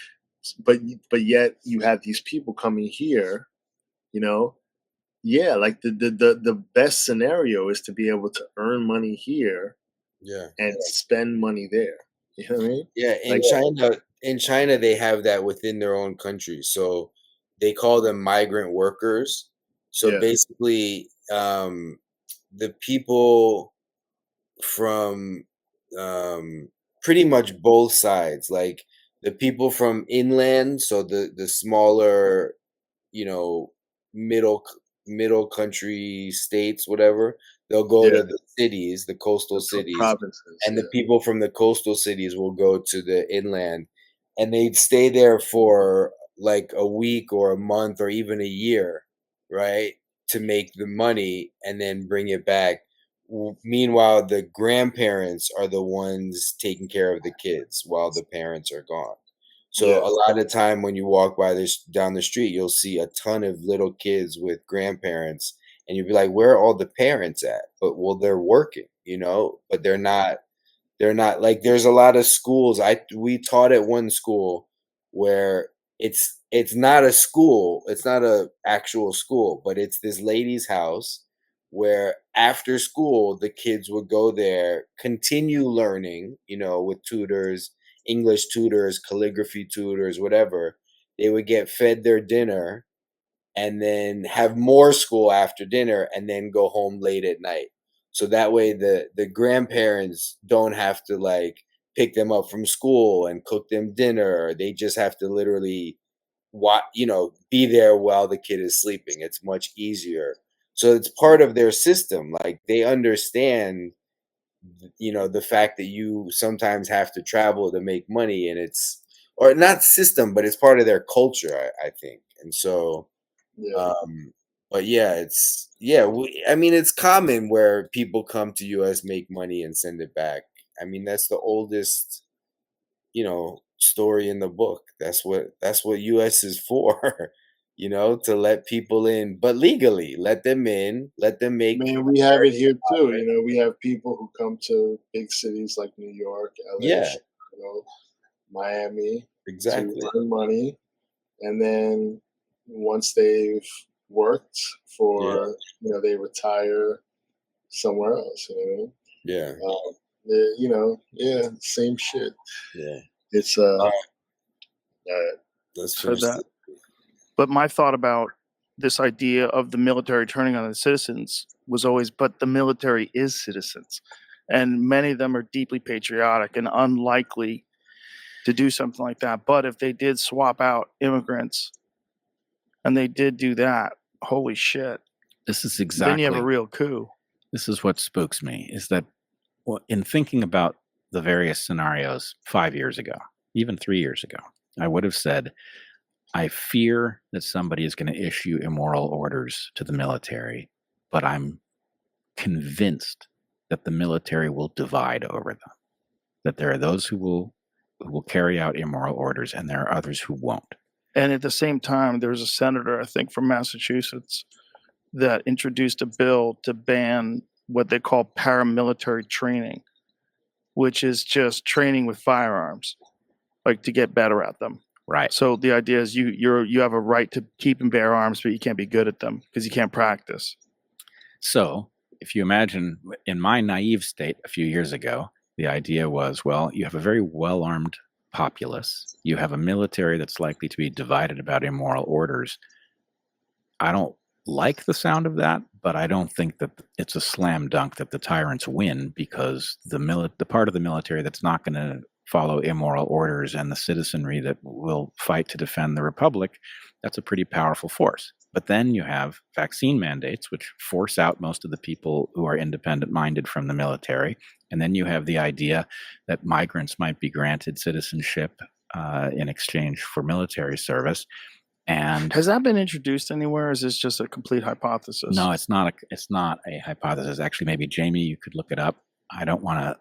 but yet you have these people coming here, yeah, like the best scenario is to be able to earn money here. Yeah. And spend money there. You know what I mean? Yeah, in China they have that within their own country. So they call them migrant workers. So basically, the people from pretty much both sides, like the people from inland, so the smaller, middle middle country states, whatever, they'll go to the cities, the coastal cities, provinces, and the people from the coastal cities will go to the inland, and they'd stay there for like a week or a month or even a year, right, to make the money and then bring it back. Meanwhile, the grandparents are the ones taking care of the kids while the parents are gone. So a lot of time when you walk by this down the street, you'll see a ton of little kids with grandparents, and you'll be like, "Where are all the parents at?" But well, they're working, but they're not. They're not like there's a lot of schools. We taught at one school where it's not a school, it's not a actual school, but it's this lady's house where after school the kids would go there, continue learning, with tutors, English tutors, calligraphy tutors, whatever. They would get fed their dinner and then have more school after dinner and then go home late at night. So that way the grandparents don't have to like pick them up from school and cook them dinner. They just have to literally be there while the kid is sleeping. It's much easier. So it's part of their system. Like they understand, the fact that you sometimes have to travel to make money, and it's or not system, but it's part of their culture, I think. And so but yeah, I mean, it's common where people come to US, make money, and send it back. I mean, that's the oldest, story in the book. That's what US is for, to let people in, but legally, let them in, let them make. Man, we have it here too. We have people who come to big cities like New York, LA, Chicago, Miami, Exactly, to earn money, and then once they've worked for, they retire somewhere else. Yeah. Same shit. Yeah. It's let's finish that. But my thought about this idea of the military turning on the citizens was always, but the military is citizens, and many of them are deeply patriotic and unlikely to do something like that. But if they did swap out immigrants and they did do that, holy shit. This is exactly. Then you have a real coup. This is what spooks me, is that in thinking about the various scenarios 5 years ago, even 3 years ago, I would have said, I fear that somebody is going to issue immoral orders to the military, but I'm convinced that the military will divide over them. That there are those who will carry out immoral orders, and there are others who won't. And at the same time, there was a senator, I think, from Massachusetts, that introduced a bill to ban what they call paramilitary training, which is just training with firearms, like to get better at them. Right. So the idea is you have a right to keep and bear arms, but you can't be good at them because you can't practice. So if you imagine, in my naive state a few years ago, the idea was, well, you have a very well-armed populace. You have a military that's likely to be divided about immoral orders. I don't like the sound of that, but I don't think that it's a slam dunk that the tyrants win, because the part of the military that's not going to follow immoral orders and the citizenry that will fight to defend the republic, that's a pretty powerful force. But then you have vaccine mandates, which force out most of the people who are independent-minded from the military. And then you have the idea that migrants might be granted citizenship in exchange for military service. And has that been introduced anywhere? Or is this just a complete hypothesis? No, it's not a hypothesis. Actually, maybe Jamie, you could look it up. I don't want to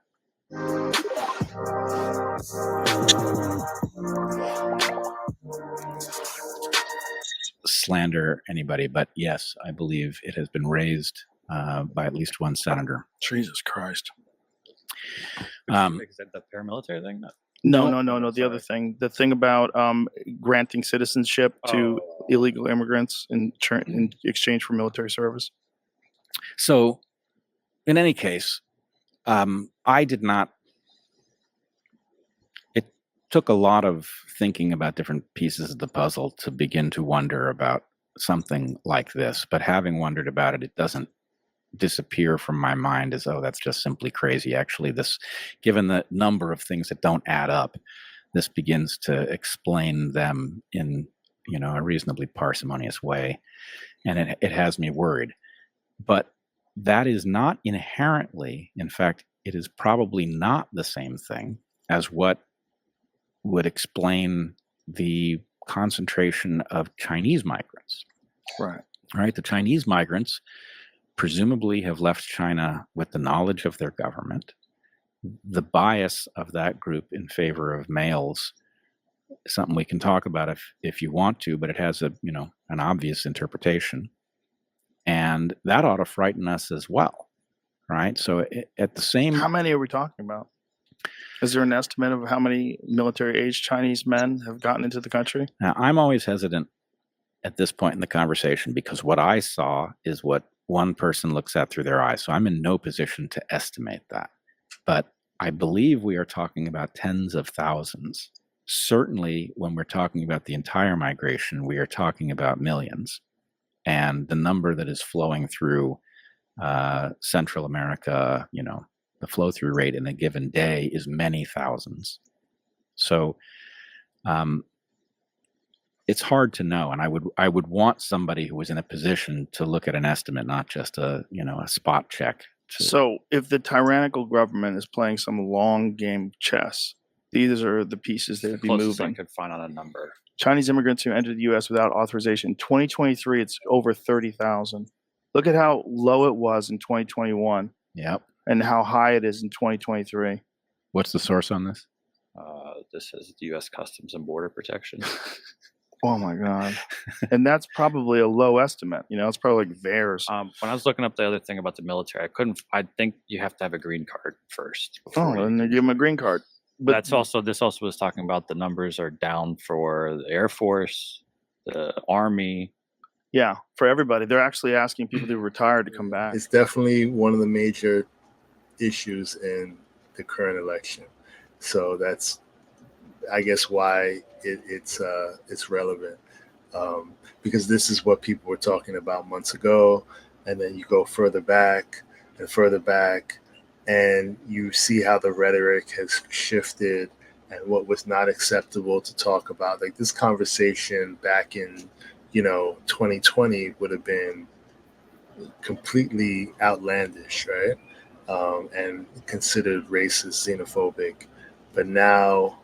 slander anybody, but yes, I believe it has been raised by at least one senator. Jesus Christ. Is that the paramilitary thing? No. The other thing, the thing about granting citizenship to illegal immigrants in exchange for military service. So, in any case, I did not. It took a lot of thinking about different pieces of the puzzle to begin to wonder about something like this. But having wondered about it, it doesn't disappear from my mind as, oh, that's just simply crazy. Actually, this, given the number of things that don't add up, this begins to explain them in, a reasonably parsimonious way, and it has me worried. But that is not inherently, in fact, it is probably not the same thing as what would explain the concentration of Chinese migrants. Right? The Chinese migrants presumably have left China with the knowledge of their government. The bias of that group in favor of males is something we can talk about if you want to, but it has an obvious interpretation. And that ought to frighten us as well, right? So at the same... How many are we talking about? Is there an estimate of how many military-aged Chinese men have gotten into the country? Now, I'm always hesitant at this point in the conversation, because what I saw is what one person looks at through their eyes. So I'm in no position to estimate that. But I believe we are talking about tens of thousands. Certainly, when we're talking about the entire migration, we are talking about millions. And the number that is flowing through Central America, the flow-through rate in a given day is many thousands. So it's hard to know, and I would want somebody who was in a position to look at an estimate, not just a spot check. So if the tyrannical government is playing some long game of chess, these are the pieces that would be moving. I could find on a number. Chinese immigrants who entered the U.S. without authorization. 2023, it's over 30,000. Look at how low it was in 2021. Yep. And how high it is in 2023. What's the source on this? This is the U.S. Customs and Border Protection. Oh my God. And that's probably a low estimate. It's probably like VAERS. When I was looking up the other thing about the military, I think you have to have a green card first. And they give them a green card. But this also was talking about the numbers are down for the Air Force, the Army. Yeah, for everybody. They're actually asking people who retired to come back. It's definitely one of the major issues in the current election. So that's, I guess, why it's relevant, because this is what people were talking about months ago, and then you go further back, and you see how the rhetoric has shifted and what was not acceptable to talk about. Like this conversation back in, 2020 would have been completely outlandish, right? And considered racist, xenophobic. But now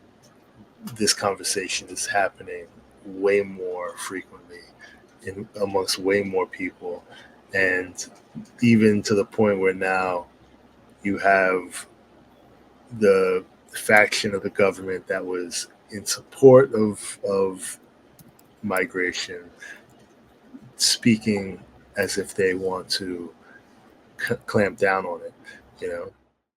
this conversation is happening way more frequently amongst way more people. And even to the point where now you have the faction of the government that was in support of migration speaking as if they want to clamp down on it,